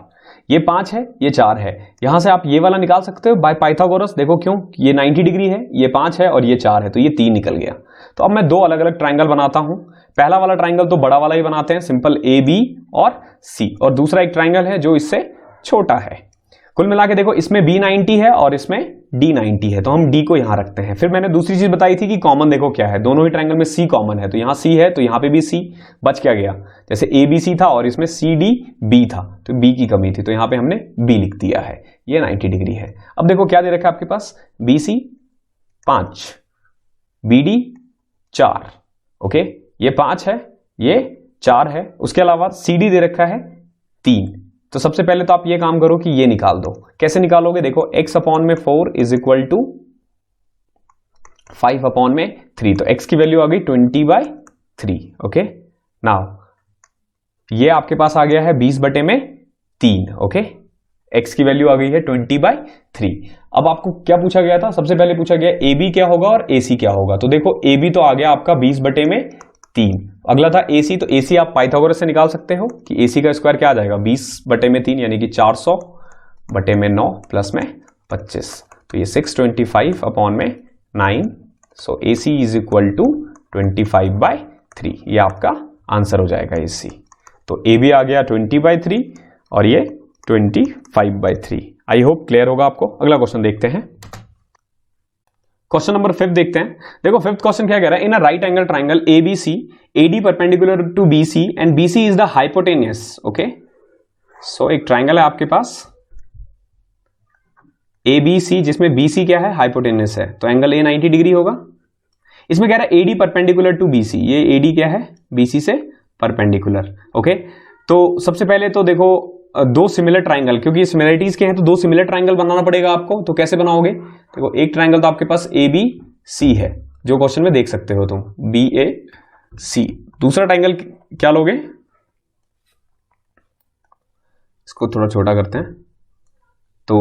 ये 5 है, ये 4 है। यहां से आप ये वाला निकाल सकते हो बाय पाइथागोरस। देखो क्यों, ये 90 डिग्री है, ये 5 है और ये 4 है, तो ये 3 निकल गया। तो अब मैं दो अलग अलग ट्राइंगल बनाता हूं। पहला वाला ट्राइंगल तो बड़ा वाला ही बनाते हैं, सिंपल AB और C, और दूसरा एक ट्राइंगल है जो इससे छोटा है। कुल मिला के देखो इसमें B 90 है और इसमें D 90 है, तो हम D को यहां रखते हैं। फिर मैंने दूसरी चीज बताई थी कि कॉमन देखो क्या है, दोनों ही ट्राइंगल में C कॉमन है, तो यहां C है तो यहां पे भी C। बच क्या गया, जैसे ABC था और इसमें CDB था, तो B की कमी थी, तो यहां पे हमने B लिख दिया है, ये 90 डिग्री है। अब देखो क्या दे रखा है आपके पास, BC 5, BD 4, ओके, ये 5 है, ये 4 है, उसके अलावा CD दे रखा है 3। तो सबसे पहले तो आप ये काम करो कि ये निकाल दो। कैसे निकालोगे, देखो x अपॉन में 4 इज इक्वल टू 5 अपॉन में 3, तो x की वैल्यू आ गई 20/3, ओके। नाउ ये आपके पास आ गया है 20/3, ओके, x की वैल्यू आ गई है 20/3। अब आपको क्या पूछा गया था, सबसे पहले पूछा गया AB क्या होगा और AC क्या होगा। तो देखो AB तो आ गया आपका 20/3, अगला था AC, तो AC आप पाइथागोरस से निकाल सकते हो कि AC का स्क्वायर क्या आ जाएगा 20/3, यानी कि 400/9 प्लस में 25, तो ये 625 अपॉन में 9, सो AC इज इक्वल टू 25/3, ये आपका आंसर हो जाएगा AC। तो AB आ गया 20/3 और ये 25/3। आई होप क्लियर होगा आपको। अगला क्वेश्चन देखते हैं, क्वेश्चन नंबर 5 देखते हैं। देखो फिफ्थ क्वेश्चन क्या कह रहा है, in a right angle triangle ABC AD perpendicular to BC and BC is the hypotenuse, okay. So एक ट्राइंगल है आपके पास ABC जिसमें BC क्या है, हाइपोटेनियस है, तो एंगल A 90 डिग्री होगा। इसमें कह रहा है AD परपेंडिकुलर टू BC, ये AD क्या है BC से परपेंडिकुलर, ओके। तो सबसे पहले तो देखो दो सिमिलर ट्राइंगल, क्योंकि सिमिलरिटीज के हैं तो दो सिमिलर ट्राइंगल बनाना पड़ेगा आपको। तो कैसे बनाओगे, देखो एक ट्राइंगल तो आपके पास ABC है, जो क्वेश्चन में देख सकते हो तुम, BAC। दूसरा ट्राइंगल क्या लोगे, इसको थोड़ा छोटा करते हैं, तो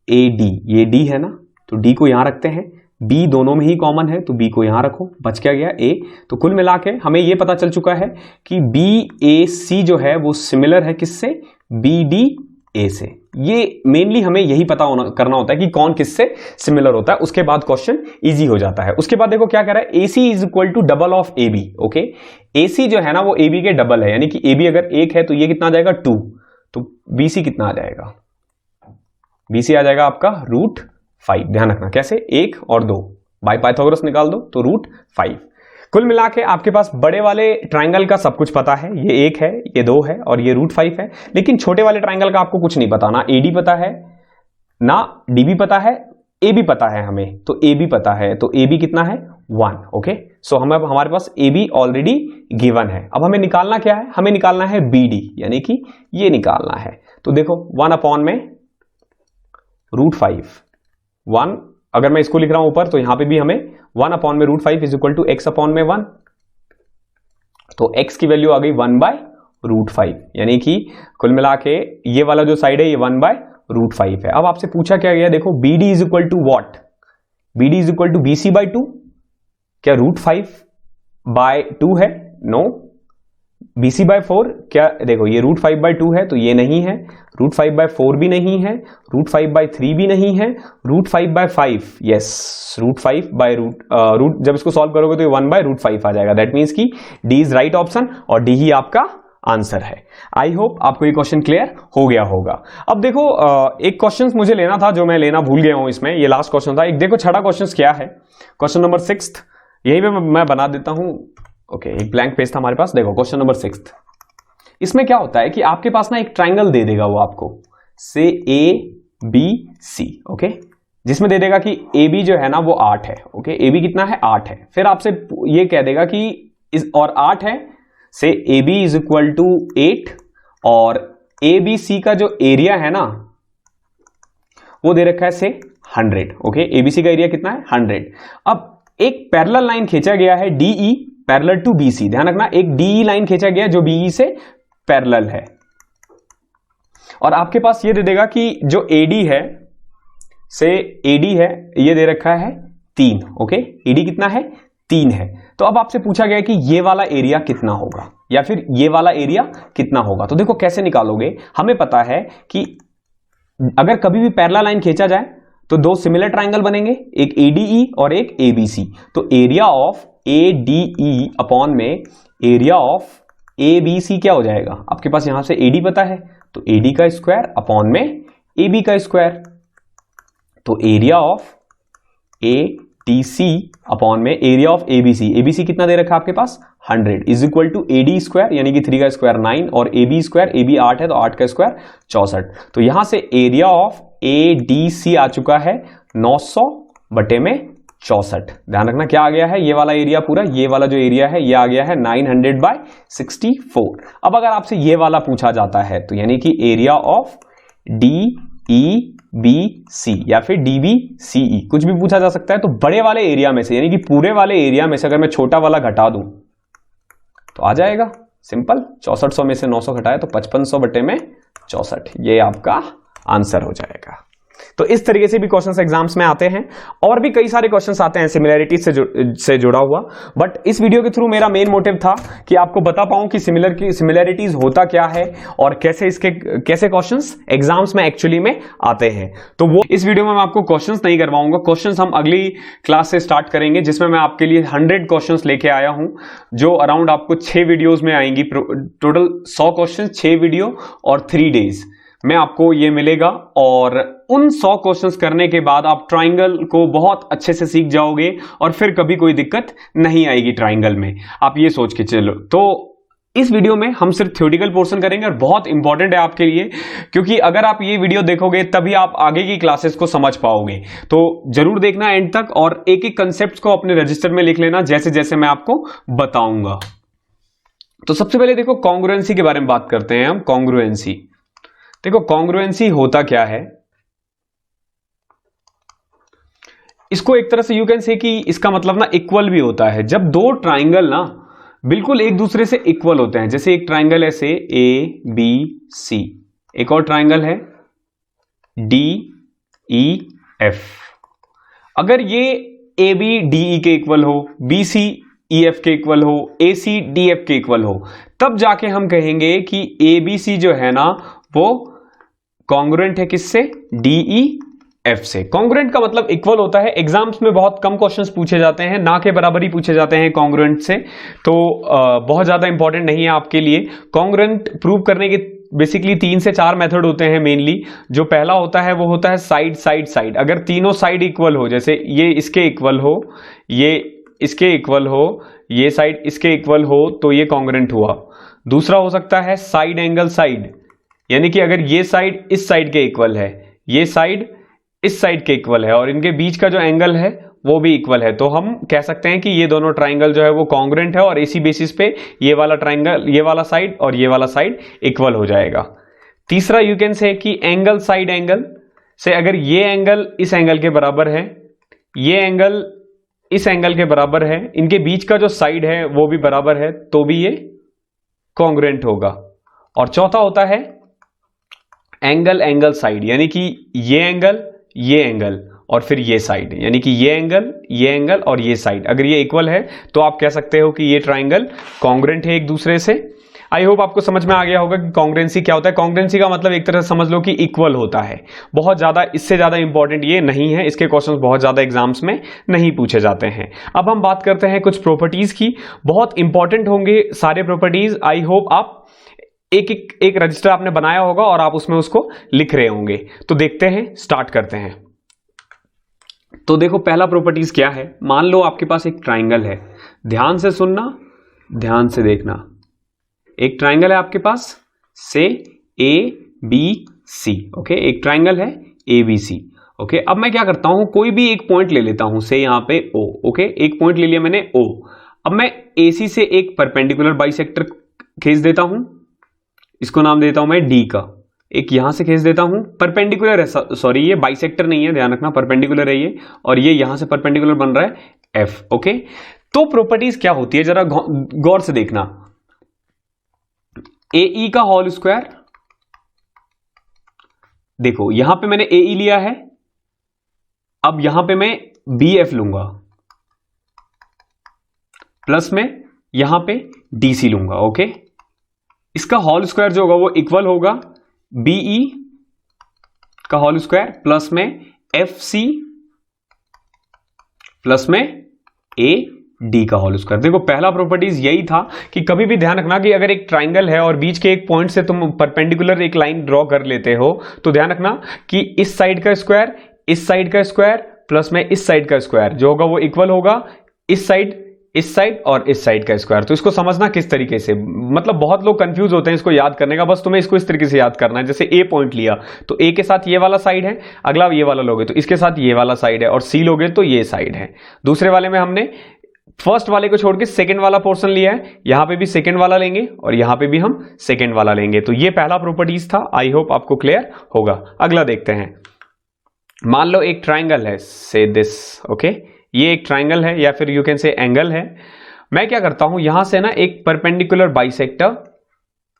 AD, ये D है ना, तो D को यहां रखते हैं, बी दोनों में ही कॉमन है, तो बी को यहां रखो, बच क्या गया ए। तो कुल मिला के हमें यह पता चल चुका है कि बी ए सी जो है वो सिमिलर है किससे, बी डी ए से। ये मेनली हमें यही पता करना होता है कि कौन किससे सिमिलर होता है, उसके बाद क्वेश्चन इजी हो जाता है। उसके बाद देखो क्या कह रहा है, AC is equal to double of AB। Okay, AC जो है ना वो AB के डबल है, यानी कि AB अगर 1 है तो ये कितना आ जाएगा 2, तो BC कितना आ जाएगा, BC आ जाएगा आपका √5। ध्यान रखना कैसे, 1 और 2 बाय पाइथागोरस निकाल दो तो √5। कुल मिला के आपके पास बड़े वाले ट्राइंगल का सब कुछ पता है, ये 1 है, ये 2 है और ये √5 है, लेकिन छोटे वाले ट्राइंगल का आपको कुछ नहीं पता, ना AD पता है ना DB पता है, AB पता है हमें, तो AB पता है, तो AB कितना है 1। ओके, सो हमारे पास AB ऑलरेडी गिवन है। अब हमें निकालना क्या है, हमें निकालना है BD, यानी कि ये निकालना है। तो देखो 1 अपॉन में √5, 1 अगर मैं इसको लिख रहा हूं ऊपर तो यहां पे भी हमें 1 अपॉन में √5 is equal to x upon में 1, तो x की वैल्यू आ गई 1/√5, यानी कि कुल मिला के ये वाला जो साइड है ये 1/√5 है। अब आपसे पूछा क्या गया, देखो BD is equal to what, BD is equal to BC/2, क्या √5/2 है, नो। BC/4 क्या, देखो ये √5/2 है तो ये नहीं है, √5/4 भी नहीं है, √5/3 भी नहीं है, √5/5 यस, जब इसको सॉल्व करोगे तो ये 1/√5 आ जाएगा। दैट मीन्स कि डी इज राइट ऑप्शन और डी ही आपका आंसर है। आई होप आपको ये क्वेश्चन क्लियर हो गया होगा। अब देखो एक क्वेश्चन मुझे लेना था जो मैं लेना भूल गया हूं इसमें, ये लास्ट क्वेश्चन था। एक देखो छठा क्वेश्चन क्या है, क्वेश्चन नंबर 6, यही पे मैं बना देता हूं। ओके, एक ब्लैंक पेज था हमारे पास। देखो क्वेश्चन नंबर 6, इसमें क्या होता है कि आपके पास ना एक ट्राइंगल दे देगा वो आपको, से ABC, ओके, जिसमें दे देगा कि AB जो है ना वो 8 है। ओके, AB कितना है 8 है, फिर आपसे ये कह देगा कि इस और 8 है, से AB इज इक्वल टू 8 और ABC का जो एरिया है ना वो दे रखा है से 100। ओके, ABC का एरिया कितना है 100। अब एक पैरेलल लाइन खींचा गया है DE पैरेलल टू BC, ध्यान रखना एक DE लाइन खींचा गया जो BE से पैरेलल है, और आपके पास ये दे देगा कि जो AD है से AD है ये दे रखा है 3। ओके, AD कितना है 3 है। तो अब आपसे पूछा गया कि ये वाला एरिया कितना होगा या फिर ये वाला एरिया कितना होगा। तो देखो कैसे निकालोगे, हमें पता है कि अगर कभी भी पैरेलल लाइन खींचा जाए तो दो सिमिलर ट्राइंगल बनेंगे, एक ADE और एक ABC। तो एरिया ऑफ ADE अपॉन में एरिया ऑफ ABC क्या हो जाएगा, आपके पास यहां से AD पता है तो AD का स्क्वायर अपॉन में AB का स्क्वायर, तो एरिया ऑफ ADC अपॉन में एरिया ऑफ ABC। ABC कितना दे रखा है आपके पास 100 is equal to AD square, यानी कि 3 का स्क्वायर 9 और AB स्क्वायर, AB 8 है तो 8 का स्क्वायर 64। तो यहां से एरिया ऑफ ADC आ चुका है 900/64। ध्यान रखना क्या आ गया है, ये वाला एरिया पूरा, ये वाला जो एरिया है ये आ गया है 900/64। अब अगर आपसे ये वाला पूछा जाता है तो यानी कि एरिया ऑफ DEBC या फिर DBCE कुछ भी पूछा जा सकता है, तो बड़े वाले एरिया में से यानी कि पूरे वाले एरिया में से अगर मैं छोटा वाला घटा दूं तो आ जाएगा सिंपल, 6400 में से 900 घटाए तो 5500/64, ये आपका आंसर हो जाएगा। तो इस तरीके से भी क्वेश्चंस एग्जाम्स में आते हैं, और भी कई सारे क्वेश्चंस आते हैं सिमिलैरिटीज से जुड़ा हुआ। बट इस वीडियो के थ्रू मेरा मेन मोटिव था कि आपको बता पाऊं कि सिमिलैरिटीज होता क्या है और कैसे क्वेश्चंस एग्जाम्स में एक्चुअली में आते हैं। तो वो इस वीडियो में मैं आपको क्वेश्चंस नहीं करवाऊंगा, क्वेश्चंस हम अगली क्लास से स्टार्ट करेंगे, जिसमें मैं आपके लिए 100 क्वेश्चंस लेके आया हूं, जो अराउंड आपको 6 वीडियोज में आएंगी। टोटल 100 क्वेश्चन, 6 वीडियो और 3 डेज में आपको ये मिलेगा, और उन 100 क्वेश्चंस करने के बाद आप ट्राइंगल को बहुत अच्छे से सीख जाओगे और फिर कभी कोई दिक्कत नहीं आएगी ट्राइंगल में, आप ये सोच के चलो। तो इस वीडियो में हम सिर्फ थ्योरेटिकल पोर्शन करेंगे और बहुत इंपॉर्टेंट है आपके लिए, क्योंकि अगर आप ये वीडियो देखोगे तभी आप आगे की क्लासेस को समझ पाओगे। तो जरूर देखना एंड तक और एक एक कंसेप्ट को अपने रजिस्टर में लिख लेना जैसे जैसे मैं आपको बताऊंगा। तो सबसे पहले देखो कॉन्ग्रुएंसी के बारे में बात करते हैं हम। कॉन्ग्रुएंसी, देखो कॉन्ग्रुएंसी होता क्या है, इसको एक तरह से यू कैन से कि इसका मतलब ना इक्वल भी होता है। जब दो ट्राइंगल ना बिल्कुल एक दूसरे से इक्वल होते हैं, जैसे एक ट्राइंगल है से ABC, एक और ट्राइंगल है DEF, अगर ये ए बी डी ई के इक्वल हो, बी सी ई एफ के इक्वल हो, ए सी डी एफ के इक्वल हो, तब जाके हम कहेंगे कि ए बी सी जो है ना वो कॉन्ग्रुएंट है किससे, डी ई एफ से। कॉन्ग्रुएंट का मतलब इक्वल होता है। एग्जाम्स में बहुत कम क्वेश्चंस पूछे जाते हैं, ना के बराबर ही पूछे जाते हैं कॉन्ग्रुएंट से, तो बहुत ज्यादा इंपॉर्टेंट नहीं है आपके लिए। कॉन्ग्रुएंट प्रूव करने के बेसिकली 3 से 4 मेथड होते हैं मेनली। जो पहला होता है वो होता है साइड साइड साइड। अगर तीनों साइड इक्वल हो, जैसे ये इसके इक्वल हो, ये इसके इक्वल हो, ये साइड इसके इक्वल हो, तो ये कॉन्ग्रुएंट हुआ। दूसरा हो सकता है साइड एंगल साइड, यानी कि अगर ये साइड इस साइड के इक्वल है, ये साइड इस साइड के इक्वल है, और इनके बीच का जो एंगल है वो भी इक्वल है, तो हम कह सकते हैं कि ये दोनों ट्राइंगल जो है वो कॉन्ग्रुएंट है, और इसी बेसिस पे ये वाला ट्राइंगल, ये वाला साइड और ये वाला साइड इक्वल हो जाएगा। तीसरा यू कैन से कि एंगल साइड एंगल से, अगर ये एंगल इस एंगल के बराबर है, ये एंगल इस एंगल के बराबर है, इनके बीच का जो साइड है वो भी बराबर है, तो भी ये कॉन्ग्रुएंट होगा। और चौथा होता है एंगल एंगल साइड, यानी कि ये एंगल और फिर ये साइड, यानी कि ये एंगल और ये साइड अगर ये इक्वल है तो आप कह सकते हो कि ये ट्राइंगल कॉन्ग्रुएंट है एक दूसरे से। आई होप आपको समझ में आ गया होगा कि कॉन्ग्रुएंसी क्या होता है। कॉन्ग्रुएंसी का मतलब एक तरह से समझ लो कि इक्वल होता है। बहुत ज्यादा, इससे ज्यादा इंपॉर्टेंट ये नहीं है, इसके क्वेश्चंस बहुत ज्यादा एग्जाम्स में नहीं पूछे जाते हैं। अब हम बात करते हैं कुछ प्रॉपर्टीज की, बहुत इंपॉर्टेंट होंगे सारे प्रॉपर्टीज। आई होप आप एक रजिस्टर आपने बनाया होगा और आप उसमें उसको लिख रहे होंगे। तो देखते हैं, स्टार्ट करते हैं। तो देखो पहला प्रॉपर्टीज क्या है। मान लो आपके पास एक ट्राइंगल है, ध्यान से सुनना, ध्यान से देखना। एक ट्राइंगल है आपके पास से ए बी सी, ओके, एक ट्राइंगल है ए बी सी, ओके। अब मैं क्या करता हूं, कोई भी एक पॉइंट ले लेता हूं, से यहां पे ओ, ओके, एक पॉइंट ले लिया मैंने ओ। अब मैं ए सी से एक परपेंडिकुलर बाइसेक्टर खींच देता हूं, इसको नाम देता हूं मैं डी का। एक यहां से खींच देता हूं, परपेंडिकुलर है, सॉरी ये बाइसेक्टर नहीं है, ध्यान रखना, परपेंडिकुलर है ये, और ये यहां से परपेंडिकुलर बन रहा है एफ, ओके। तो प्रॉपर्टीज क्या होती है जरा गौर से देखना। ए ई का होल स्क्वायर, देखो यहां पे मैंने ए ई लिया है, अब यहां पे मैं बी एफ लूंगा, प्लस में यहां पे डी सी लूंगा, ओके। इसका होल स्क्वायर जो होगा वो इक्वल होगा बीई का होल स्क्वायर प्लस में एफ सी प्लस में ए डी का होल स्क्वायर। देखो पहला प्रॉपर्टीज यही था कि कभी भी ध्यान रखना कि अगर एक ट्राइंगल है और बीच के एक पॉइंट से तुम परपेंडिकुलर एक लाइन ड्रॉ कर लेते हो, तो ध्यान रखना कि इस साइड का स्क्वायर इस साइड का स्क्वायर प्लस में इस साइड का स्क्वायर जो होगा वो इक्वल होगा इस साइड और इस साइड का स्क्वायर। तो इसको समझना किस तरीके से, मतलब बहुत लोग कंफ्यूज होते हैं इसको याद करने का, बस तुम्हें इसको इस तरीके से याद करना है। जैसे ए पॉइंट लिया तो ए के साथ ये वाला साइड है, अगला ये वाला लोगे तो इसके साथ ये वाला साइड है, और सी लोगे तो ये साइड है। दूसरे वाले में हमने फर्स्ट वाले को छोड़ के सेकेंड वाला पोर्शन लिया है, यहां पे भी सेकेंड वाला लेंगे और यहां पे भी हम सेकेंड वाला लेंगे। तो ये पहला प्रॉपर्टीज था, आई होप आपको क्लियर होगा। अगला देखते हैं। मान लो एक ट्राइंगल है, से दिस, ओके, ये एक ट्राइंगल है या फिर यू कैन से एंगल है। मैं क्या करता हूं, यहां से ना एक परपेंडिकुलर बाइसेक्टर,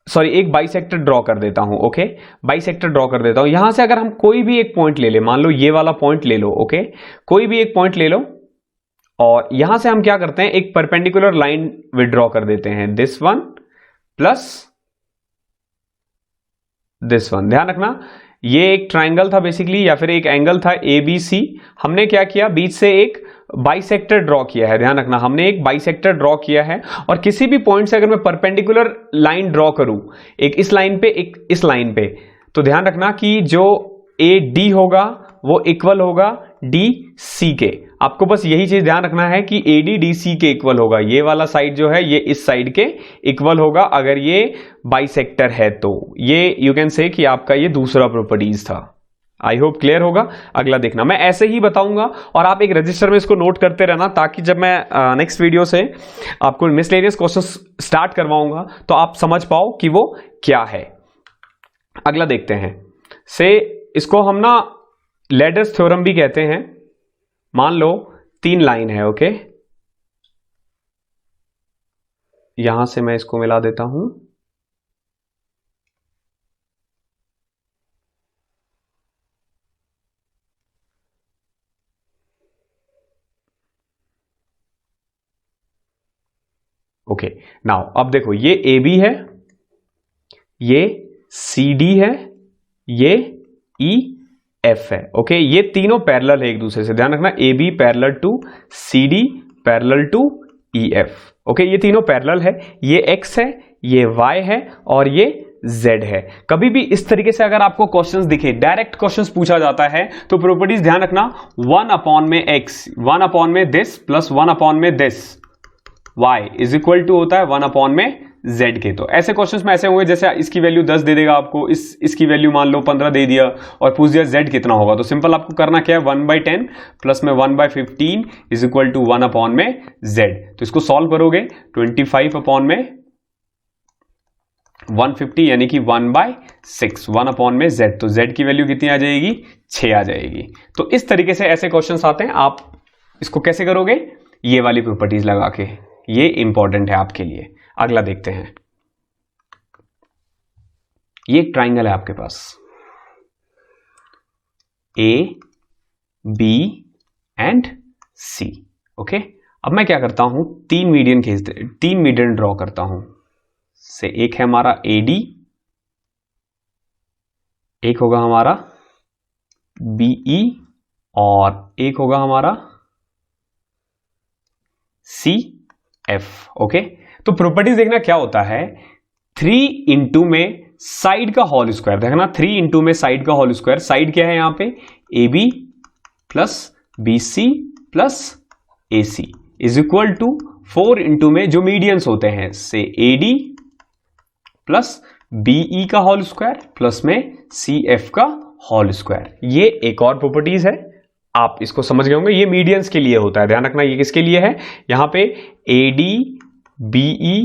सॉरी एक बाइसेक्टर ड्रॉ कर देता हूं, ओके, बाइसेक्टर ड्रॉ कर देता हूं। यहां से अगर हम कोई भी एक पॉइंट ले ले, मान लो ये वाला पॉइंट ले लो, ओके, कोई भी एक पॉइंट ले लो, और यहां से हम क्या करते हैं, एक परपेंडिकुलर लाइन विड्रॉ कर देते हैं, this one plus this one. ध्यान रखना ये एक ट्राइंगल था बेसिकली, या फिर एक एंगल था ए बी सी। हमने क्या किया, बीच से एक बाइसेक्टर ड्रॉ किया है, ध्यान रखना हमने एक बाइसेक्टर ड्रॉ किया है। और किसी भी पॉइंट से अगर मैं परपेंडिकुलर लाइन ड्रॉ करूं, एक इस लाइन पे एक इस लाइन पे, तो ध्यान रखना कि जो ए डी होगा वो इक्वल होगा डी सी के। आपको बस यही चीज ध्यान रखना है कि ए डी डी सी के इक्वल होगा। ये वाला साइड जो है ये इस साइड के इक्वल होगा अगर ये बाइसेक्टर है तो। ये यू कैन से कि आपका ये दूसरा प्रॉपर्टीज था। आई होप क्लियर होगा। अगला देखना, मैं ऐसे ही बताऊंगा और आप एक रजिस्टर में इसको नोट करते रहना, ताकि जब मैं नेक्स्ट वीडियो से आपको मिसलेनियस क्वेश्चंस स्टार्ट करवाऊंगा तो आप समझ पाओ कि वो क्या है। अगला देखते हैं, से इसको हम ना लैडर्स थ्योरम भी कहते हैं। मान लो 3 लाइन है, ओके, यहां से मैं इसको मिला देता हूं। ओके नाउ अब देखो, ये ए बी है, ये सी डी है, ये ई एफ है। ओके ये तीनों पैरेलल है एक दूसरे से, ध्यान रखना, A B parallel to C D parallel to E F. Okay ये तीनों पैरेलल है, ये एक्स है, ये वाई है और ये Z है। कभी भी इस तरीके से अगर आपको क्वेश्चंस दिखे, डायरेक्ट क्वेश्चंस पूछा जाता है, तो प्रॉपर्टीज ध्यान रखना, 1 अपॉन में x, 1 अपॉन में दिस प्लस 1 अपॉन में this y is equal to होता है 1 अपॉन में z के। तो ऐसे क्वेश्चंस में ऐसे होंगे जैसे इसकी वैल्यू 10 दे देगा आपको, इसकी वैल्यू मान लो 15 दे दिया और पूछ दिया z कितना होगा, तो सिंपल आपको करना क्या है, 1/10 प्लस में 1/15 इज इक्वल टू 1 अपॉन में z। तो इसको सॉल्व करोगे 25 अपॉन में 150 यानी कि 1/6, 1 अपॉन में z, तो z की वैल्यू कितनी आ जाएगी, 6 आ जाएगी। तो इस तरीके से ऐसे क्वेश्चंस आते हैं, आप इसको कैसे करोगे, ये वाली प्रॉपर्टीज लगा के, ये इंपॉर्टेंट है आपके लिए। अगला देखते हैं, ये एक ट्राइंगल है आपके पास, A B and C. Okay अब मैं क्या करता हूं, 3 मीडियन ड्रॉ करता हूं से, एक है हमारा AD, एक होगा हमारा BE और एक होगा हमारा CF। ओके तो प्रॉपर्टीज देखना क्या होता है, 3 इंटू में साइड का होल स्क्वायर, देखना 3 इंटू में साइड का होल स्क्वायर, साइड क्या है यहां पे, AB plus BC plus AC is equal to 4 into में जो मीडियंस होते हैं से AD प्लस BE का होल स्क्वायर प्लस में CF का होल स्क्वायर। ये एक और प्रॉपर्टीज है, आप इसको समझ गए होंगे, ये मीडियंस के लिए होता है, ध्यान रखना ये किसके लिए है, यहां पे AD BE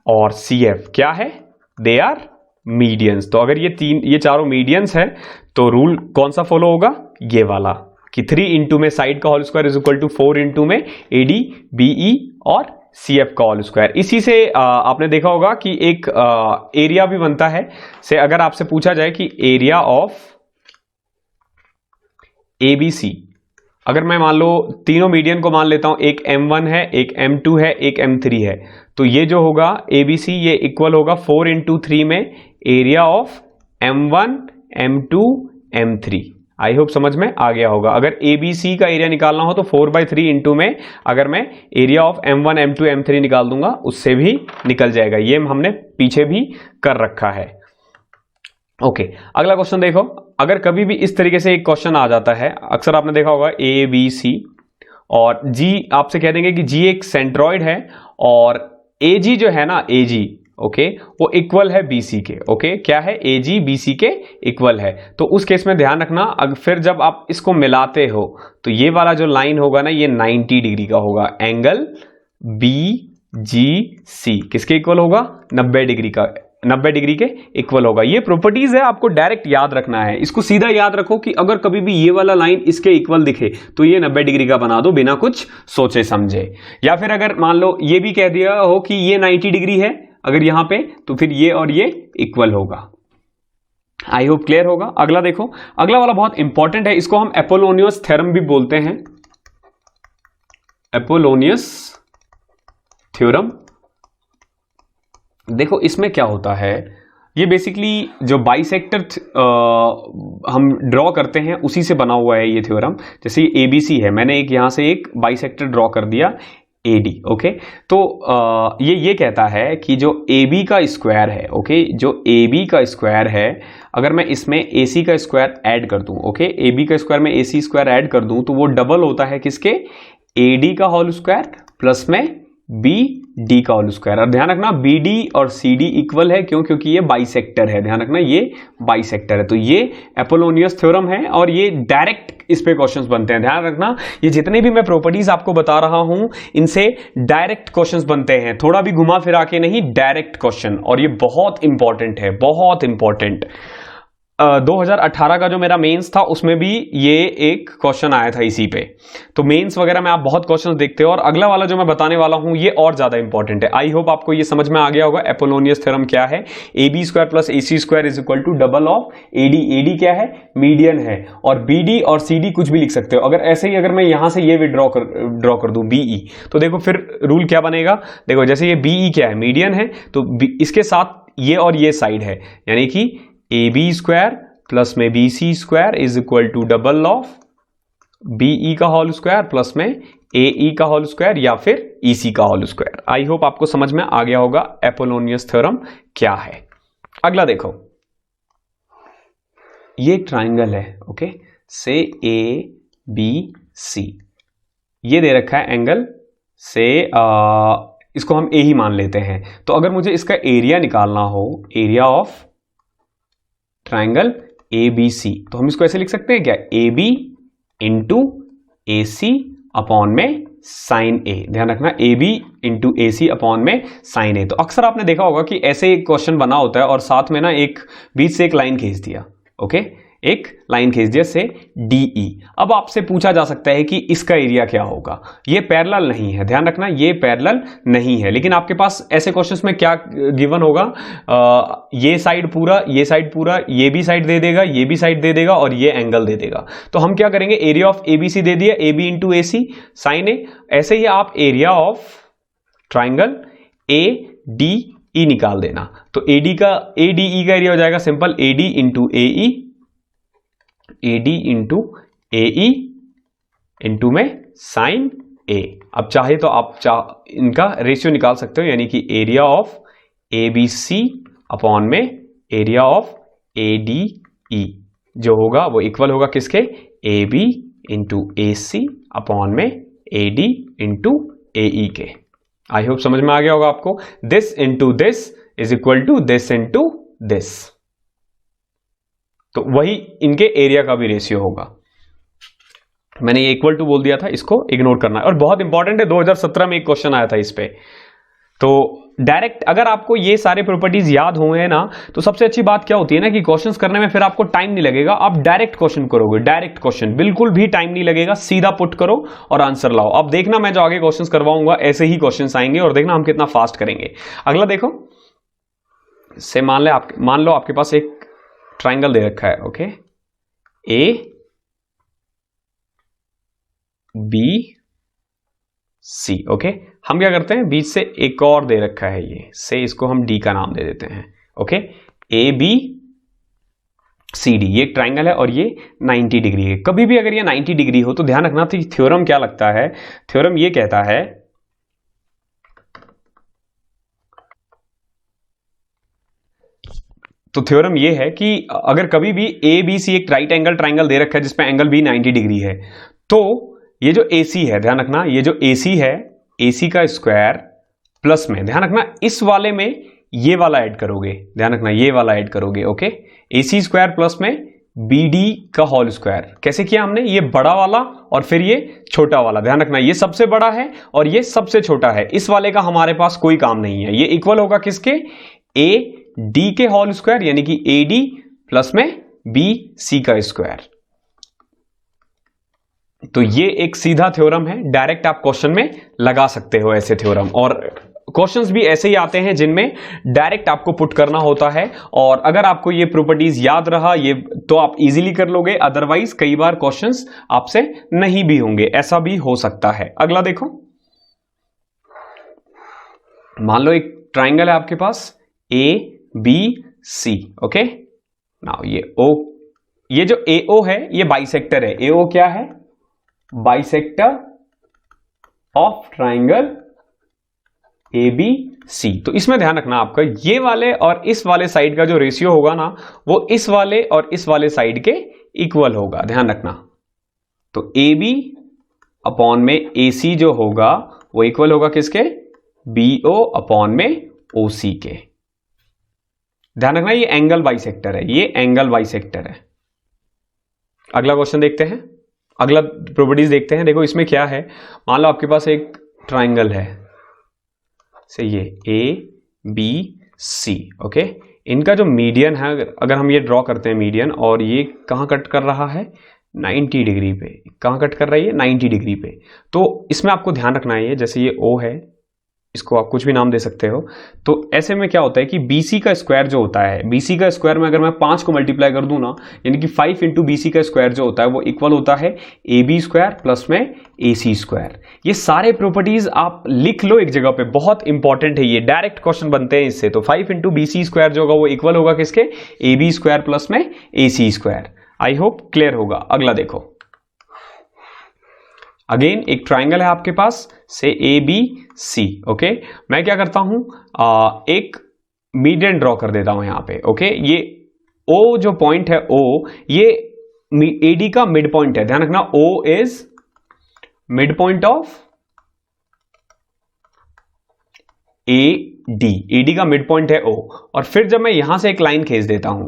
और CF क्या है, दे आर मीडियंस। तो अगर ये चारों मीडियंस है तो रूल कौन सा फॉलो होगा, ये वाला कि 3 इंटू में साइड का whole square is equal to 4 into में AD BE और CF का होल स्क्वायर। इसी से आपने देखा होगा कि एक एरिया भी बनता है, से अगर आपसे पूछा जाए कि एरिया ऑफ ABC, अगर मैं मान लो तीनों मीडियन को मान लेता हूं, एक M1 है, एक M2 है, एक M3 है, तो ये जो होगा ABC ये इक्वल होगा 4 इंटू 3 में area of M1 M2 M3। I hope समझ में आ गया होगा। अगर ABC का एरिया निकालना हो तो 4/3 इंटू में अगर मैं area of M1 M2 M3 निकाल दूंगा उससे भी निकल जाएगा, ये हमने पीछे भी कर रखा है। ओके अगला क्वेश्चन देखो, अगर कभी भी इस तरीके से एक क्वेश्चन आ जाता है, अक्सर आपने देखा होगा ABC और G, आपसे कह देंगे कि G एक सेंट्रॉइड है और AG जो है ना, AG ओके वो इक्वल है BC के। ओके क्या है, AG BC के इक्वल है। तो उस केस में ध्यान रखना, फिर जब आप इसको मिलाते हो तो ये वाला जो लाइन होगा ना, ये 90 डिग्री का होगा, एंगल BGC किसके इक्वल होगा, 90 डिग्री का, 90 डिग्री के इक्वल होगा। ये प्रॉपर्टीज है, आपको डायरेक्ट याद रखना है, इसको सीधा याद रखो कि अगर कभी भी ये वाला लाइन इसके इक्वल दिखे तो ये 90 डिग्री का बना दो बिना कुछ सोचे समझे। या फिर अगर मान लो ये भी कह दिया हो कि ये 90 डिग्री है अगर यहां पे, तो फिर ये और ये इक्वल होगा। आई होप क्लियर होगा। अगला देखो, अगला वाला बहुत इंपॉर्टेंट है, इसको हम एपोलोनियस थ्योरम भी बोलते हैं, एपोलोनियस थ्योरम। देखो इसमें क्या होता है, ये बेसिकली जो बाइसेक्टर हम ड्रॉ करते हैं उसी से बना हुआ है ये थ्योरम। जैसे ABC है, मैंने एक यहां से एक बाइसेक्टर ड्रॉ कर दिया AD। ओके तो ये कहता है कि जो AB का स्क्वायर है, ओके जो AB का स्क्वायर है, अगर मैं इसमें AC का स्क्वायर ऐड कर दूं, ओके AB का स्क्वायर में AC स्क्वायर ऐड कर दूं तो वो डबल होता है किसके, AD का होल स्क्वायर प्लस में BD का होल स्क्वायर। और ध्यान रखना BD और CD इक्वल है, क्यों, क्योंकि ये बाइसेक्टर है, ध्यान रखना ये बाइसेक्टर है। तो ये एपोलोनियस थ्योरम है और ये डायरेक्ट इस पे क्वेश्चंस बनते हैं। ध्यान रखना ये जितने भी मैं प्रॉपर्टीज आपको बता रहा हूं इनसे डायरेक्ट क्वेश्चंस बनते हैं, थोड़ा भी घुमा फिरा के नहीं, डायरेक्ट क्वेश्चन। और ये बहुत इंपॉर्टेंट है, बहुत इंपॉर्टेंट। 2018 का जो मेरा मेंस था उसमें भी ये एक क्वेश्चन आया था इसी पे। तो मेंस वगैरह में आप बहुत क्वेश्चंस देखते हो और अगला वाला जो मैं बताने वाला हूं ये और ज्यादा इंपॉर्टेंट है। आई होप आपको ये समझ में आ गया होगा। एपोलोनियस थ्योरम क्या है? AB square plus AC square is equal to double of AD। AD क्या है? मीडियन है। और BD और CD कुछ भी लिख सकते हो। अगर ऐसे ही अगर मैं यहां से ये ड्रॉ कर दूं BE, तो देखो फिर रूल क्या बनेगा? देखो जैसे ये BE क्या है? मीडियन है, तो इसके साथ ये और ये साइड है, यानी कि AB स्क्वायर प्लस में BC square is equal to double of BE का होल स्क्वायर प्लस में AE का होल स्क्वायर या फिर EC का होल स्क्वायर। आई होप आपको समझ में आ गया होगा एपोलोनियस थ्योरम क्या है। अगला देखो, ये एक ट्राइंगल है, ओके, से ABC, ये दे रखा है एंगल से इसको हम A ही मान लेते हैं। तो अगर मुझे इसका एरिया निकालना हो, एरिया ऑफ ट्राइंगल ABC, तो हम इसको ऐसे लिख सकते हैं क्या? AB इंटू AC अपॉन में साइन A। ध्यान रखना, AB इंटू AC अपॉन में साइन A। तो अक्सर आपने देखा होगा कि ऐसे एक क्वेश्चन बना होता है और साथ में ना एक बीच से एक लाइन खींच दिया, ओके, एक लाइन खींच दिया से DE। अब आपसे पूछा जा सकता है कि इसका एरिया क्या होगा? ये पैरेलल नहीं है, ध्यान रखना, ये पैरेलल नहीं है। लेकिन आपके पास ऐसे क्वेश्चंस में क्या गिवन होगा? ये साइड पूरा, ये साइड पूरा, ये भी साइड दे देगा, ये भी साइड दे देगा और ये एंगल दे देगा। तो हम क्या करेंगे? एरिया ऑफ ABC दे दिया, AB into AC sine A। ऐसे ही आप एरिया ऑफ ट्राइंगल ADE निकाल देना। तो ADE का एरिया हो जाएगा simple AD into AE, AD into AE into में साइन A। अब चाहे तो आप इनका रेशियो निकाल सकते हो, यानी कि एरिया ऑफ ABC अपॉन में एरिया ऑफ ADE जो होगा वो इक्वल होगा किसके? AB इंटू AC अपॉन में AD इंटू AE के। आई होप समझ में आ गया होगा आपको। This into this is equal to this into this, तो वही इनके एरिया का भी रेशियो होगा। मैंने ये इक्वल टू बोल दिया था, इसको इग्नोर करना है और बहुत इंपॉर्टेंट है। 2017 में एक क्वेश्चन आया था इस पे। तो डायरेक्ट अगर आपको ये सारे प्रॉपर्टीज याद हुए ना, तो सबसे अच्छी बात क्या होती है ना कि क्वेश्चंस करने में फिर आपको टाइम नहीं लगेगा। आप डायरेक्ट क्वेश्चन करोगे, डायरेक्ट क्वेश्चन, बिल्कुल भी टाइम नहीं लगेगा, सीधा पुट करो और आंसर लाओ। अब देखना मैं जो आगे क्वेश्चंस करवाऊंगा ऐसे ही क्वेश्चंस आएंगे और देखना हम कितना फास्ट करेंगे। अगला देखो, से मान लो आपके पास एक ट्राइंगल दे रखा है, ओके, ABC, ओके। हम क्या करते हैं? बीच से एक और दे रखा है ये, से इसको हम D का नाम दे देते हैं, ओके। ABCD ये एक ट्राइंगल है और ये 90 डिग्री है। कभी भी अगर ये 90 डिग्री हो तो ध्यान रखना थी थ्योरम क्या लगता है। थ्योरम ये कहता है तो थ्योरम ये है कि अगर कभी भी ABC एक राइट एंगल ट्राइंगल दे रखा है जिसमें एंगल भी 90 डिग्री है, तो ये जो AC है, ध्यान रखना, ये जो AC है, AC का स्क्वायर प्लस में, ध्यान रखना, इस वाले में ये वाला ऐड करोगे, ध्यान रखना, ये वाला ऐड करोगे, ओके। AC स्क्वायर प्लस में BD का होल स्क्वायर। कैसे किया हमने? ये बड़ा वाला और फिर ये छोटा वाला। ध्यान रखना, ये सबसे बड़ा है और ये सबसे छोटा है। इस वाले का हमारे पास कोई काम नहीं है। ये इक्वल होगा किसके? AD के होल स्क्वायर, यानी कि AD प्लस में BC का स्क्वायर। तो ये एक सीधा थ्योरम है, डायरेक्ट आप क्वेश्चन में लगा सकते हो ऐसे थ्योरम। और क्वेश्चंस भी ऐसे ही आते हैं जिनमें डायरेक्ट आपको पुट करना होता है। और अगर आपको ये प्रॉपर्टीज याद रहा ये तो आप इजीली कर लोगे, अदरवाइज कई बार क्वेश्चंस आपसे नहीं भी होंगे, ऐसा भी हो सकता है। अगला देखो, मान लो एक ट्राइंगल है आपके पास ABC, ओके। नाउ ये जो AO है ये बाइसेक्टर है। AO क्या है? Bisector of triangle ABC। तो इसमें ध्यान रखना आपका, ये वाले और इस वाले साइड का जो रेशियो होगा ना, वो इस वाले और इस वाले साइड के इक्वल होगा, ध्यान रखना। तो AB अपॉन में AC जो होगा वो इक्वल होगा किसके? BO अपॉन में OC के। ध्यान रखना, ये एंगल बाइसेक्टर है, ये एंगल बाइसेक्टर है। अगला क्वेश्चन देखते हैं, अगला प्रॉपर्टीज देखते हैं। देखो इसमें क्या है, मान लो आपके पास एक ट्राइंगल है से ये ABC, ओके। इनका जो मीडियन है, अगर हम ये ड्रॉ करते हैं मीडियन, और ये कहाँ कट कर रहा है 90 डिग्री पे, कहाँ कट कर रही है 90 डिग्री पे। तो इसमें आपको ध्यान रखना है, जैसे ये O है, इसको आप कुछ भी नाम दे सकते हो। तो ऐसे में क्या होता है कि BC का स्क्वायर जो होता है, BC का स्क्वायर में अगर मैं 5 को मल्टीप्लाई कर दूं ना, यानी कि 5 इंटू BC का स्क्वायर जो होता है वो इक्वल होता है AB स्क्वायर प्लस में AC स्क्वायर। ये सारे प्रॉपर्टीज आप लिख लो एक जगह पे, बहुत इंपॉर्टेंट है, ये डायरेक्ट क्वेश्चन बनते हैं इससे। तो 5 इंटू BC स्क्वायर जो होगा वो इक्वल होगा किसके, AB स्क्वायर प्लस में AC square. I hope clear होगा। अगला देखो, अगेन एक ट्राइंगल है आपके पास से ABC। ओके, मैं क्या करता हूं, एक मीडियन ड्रॉ कर देता हूं यहां पे। ओके, ये O जो पॉइंट है O, ये AD का मिड पॉइंट है, ध्यान रखना O is mid point of AD का मिड पॉइंट है O। और फिर जब मैं यहां से एक लाइन खींच देता हूं,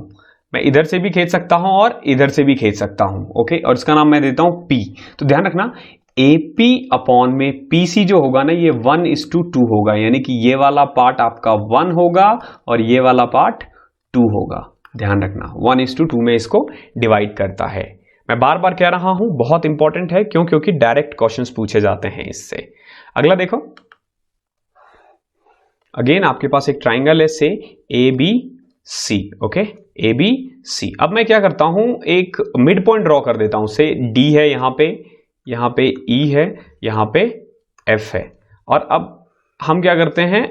मैं इधर से भी खींच सकता हूं और इधर से भी खींच सकता हूं। ओके, और इसका नाम मैं देता हूं P। तो ध्यान रखना AP अपॉन में PC जो होगा ना, ये 1:2 होगा, यानी कि ये वाला पार्ट आपका 1 होगा और ये वाला पार्ट 2 होगा। ध्यान रखना 1:2 में इसको डिवाइड करता है। मैं बार बार कह रहा हूं, बहुत इंपॉर्टेंट है, क्यों, क्योंकि डायरेक्ट क्वेश्चंस पूछे जाते हैं इससे। अगला देखो, अगेन आपके पास एक ट्राइंगल है से ABC। Okay, ABC। अब मैं क्या करता हूं, एक मिड पॉइंट ड्रॉ कर देता हूं, से D है यहां पे E है, यहां पे F है। और अब हम क्या करते हैं,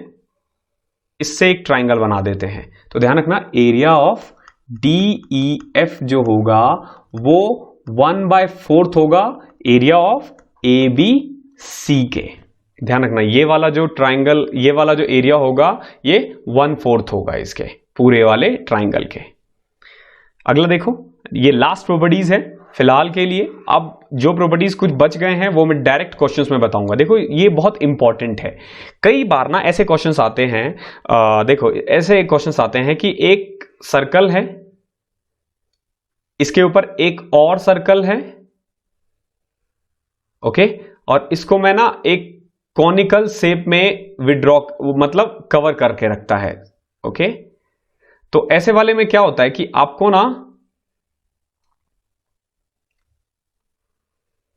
इससे एक ट्राइंगल बना देते हैं। तो ध्यान रखना एरिया ऑफ DEF जो होगा वो 1/4 होगा एरिया ऑफ ABC के। ध्यान रखना ये वाला जो ट्राइंगल, ये वाला जो एरिया होगा ये 1/4 होगा इसके पूरे वाले ट्राइंगल के। अगला देखो, ये लास्ट प्रॉपर्टीज है फिलहाल के लिए। अब जो प्रॉपर्टीज कुछ बच गए हैं वो मैं डायरेक्ट क्वेश्चंस में बताऊंगा। देखो ये बहुत इंपॉर्टेंट है, कई बार ना ऐसे क्वेश्चंस आते हैं, देखो ऐसे क्वेश्चंस आते हैं कि एक सर्कल है, इसके ऊपर एक और सर्कल है, ओके, और इसको मैं ना एक कॉनिकल शेप में विड्रॉ, मतलब कवर करके रखता है। ओके, तो ऐसे वाले में क्या होता है कि आपको ना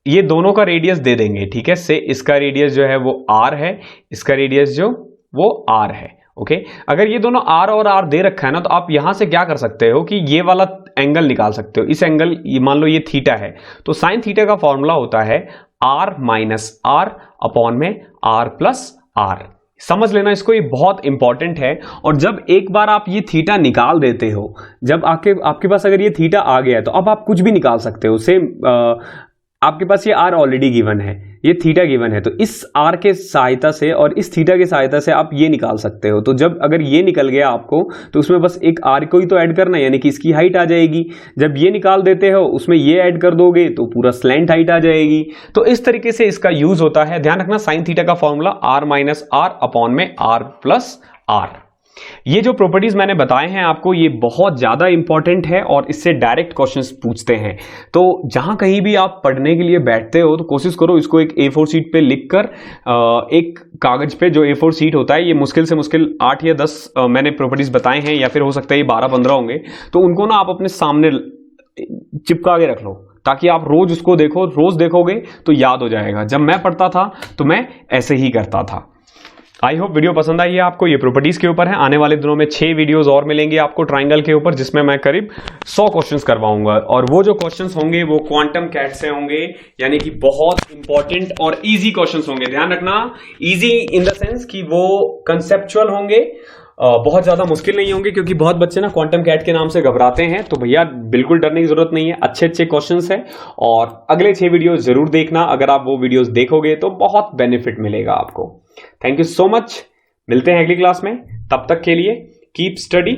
ये दोनों का रेडियस दे देंगे, ठीक है, से इसका रेडियस जो है वो R है, इसका रेडियस जो वो R है। ओके, अगर ये दोनों R और R दे रखा है ना, तो आप यहां से क्या कर सकते हो कि ये वाला एंगल निकाल सकते हो। इस एंगल, मान लो ये थीटा है, तो साइन थीटा का फॉर्मूला होता है R माइनस R अपॉन में R प्लस R। समझ लेना इसको, ये बहुत इंपॉर्टेंट है। और जब एक बार आप ये थीटा निकाल देते हो, जब आपके पास अगर ये थीटा आ गया है, तो अब आप कुछ भी निकाल सकते हो। सेम आपके पास ये R ऑलरेडी गिवन है, ये थीटा गिवन है, तो इस R के सहायता से और इस थीटा की सहायता से आप ये निकाल सकते हो। तो जब अगर ये निकल गया आपको, तो उसमें बस एक R को ही तो ऐड करना है, यानी कि इसकी हाइट आ जाएगी। जब ये निकाल देते हो, उसमें ये ऐड कर दोगे तो पूरा स्लैंट हाइट आ जाएगी। तो इस तरीके से इसका यूज होता है। ध्यान रखना साइन थीटा का formula R minus R upon में R प्लस R। ये जो प्रॉपर्टीज मैंने बताए हैं आपको, ये बहुत ज्यादा इंपॉर्टेंट है और इससे डायरेक्ट क्वेश्चंस पूछते हैं। तो जहां कहीं भी आप पढ़ने के लिए बैठते हो, तो कोशिश करो इसको एक A4 शीट पे लिखकर, एक कागज पे, जो A4 शीट होता है, ये मुश्किल से मुश्किल 8 या 10 मैंने प्रॉपर्टीज बताए हैं, या फिर हो सकता है ये 12-15 होंगे। तो उनको ना आप अपने सामने चिपका के रख लो, ताकि आप रोज उसको देखो, रोज देखोगे तो याद हो जाएगा। जब मैं पढ़ता था तो मैं ऐसे ही करता था। आई होप वीडियो पसंद आई है आपको। ये प्रॉपर्टीज के ऊपर है। आने वाले दिनों में 6 वीडियोस और मिलेंगे आपको ट्राइंगल के ऊपर, जिसमें मैं करीब 100 क्वेश्चंस करवाऊंगा। और वो जो क्वेश्चंस होंगे वो क्वांटम कैट से होंगे, यानी कि बहुत इंपॉर्टेंट और इजी क्वेश्चंस होंगे। ध्यान रखना, इजी इन द सेंस कि वो कंसेप्चुअल होंगे, बहुत ज्यादा मुश्किल नहीं होंगे, क्योंकि बहुत बच्चे ना क्वांटम कैट के नाम से घबराते हैं। तो भैया बिल्कुल डरने की जरूरत नहीं है, अच्छे अच्छे क्वेश्चंस हैं। और अगले 6 वीडियो जरूर देखना, अगर आप वो वीडियोस देखोगे तो बहुत बेनिफिट मिलेगा आपको। थैंक यू सो मच, मिलते हैं अगली क्लास में। तब तक के लिए कीप स्टडी।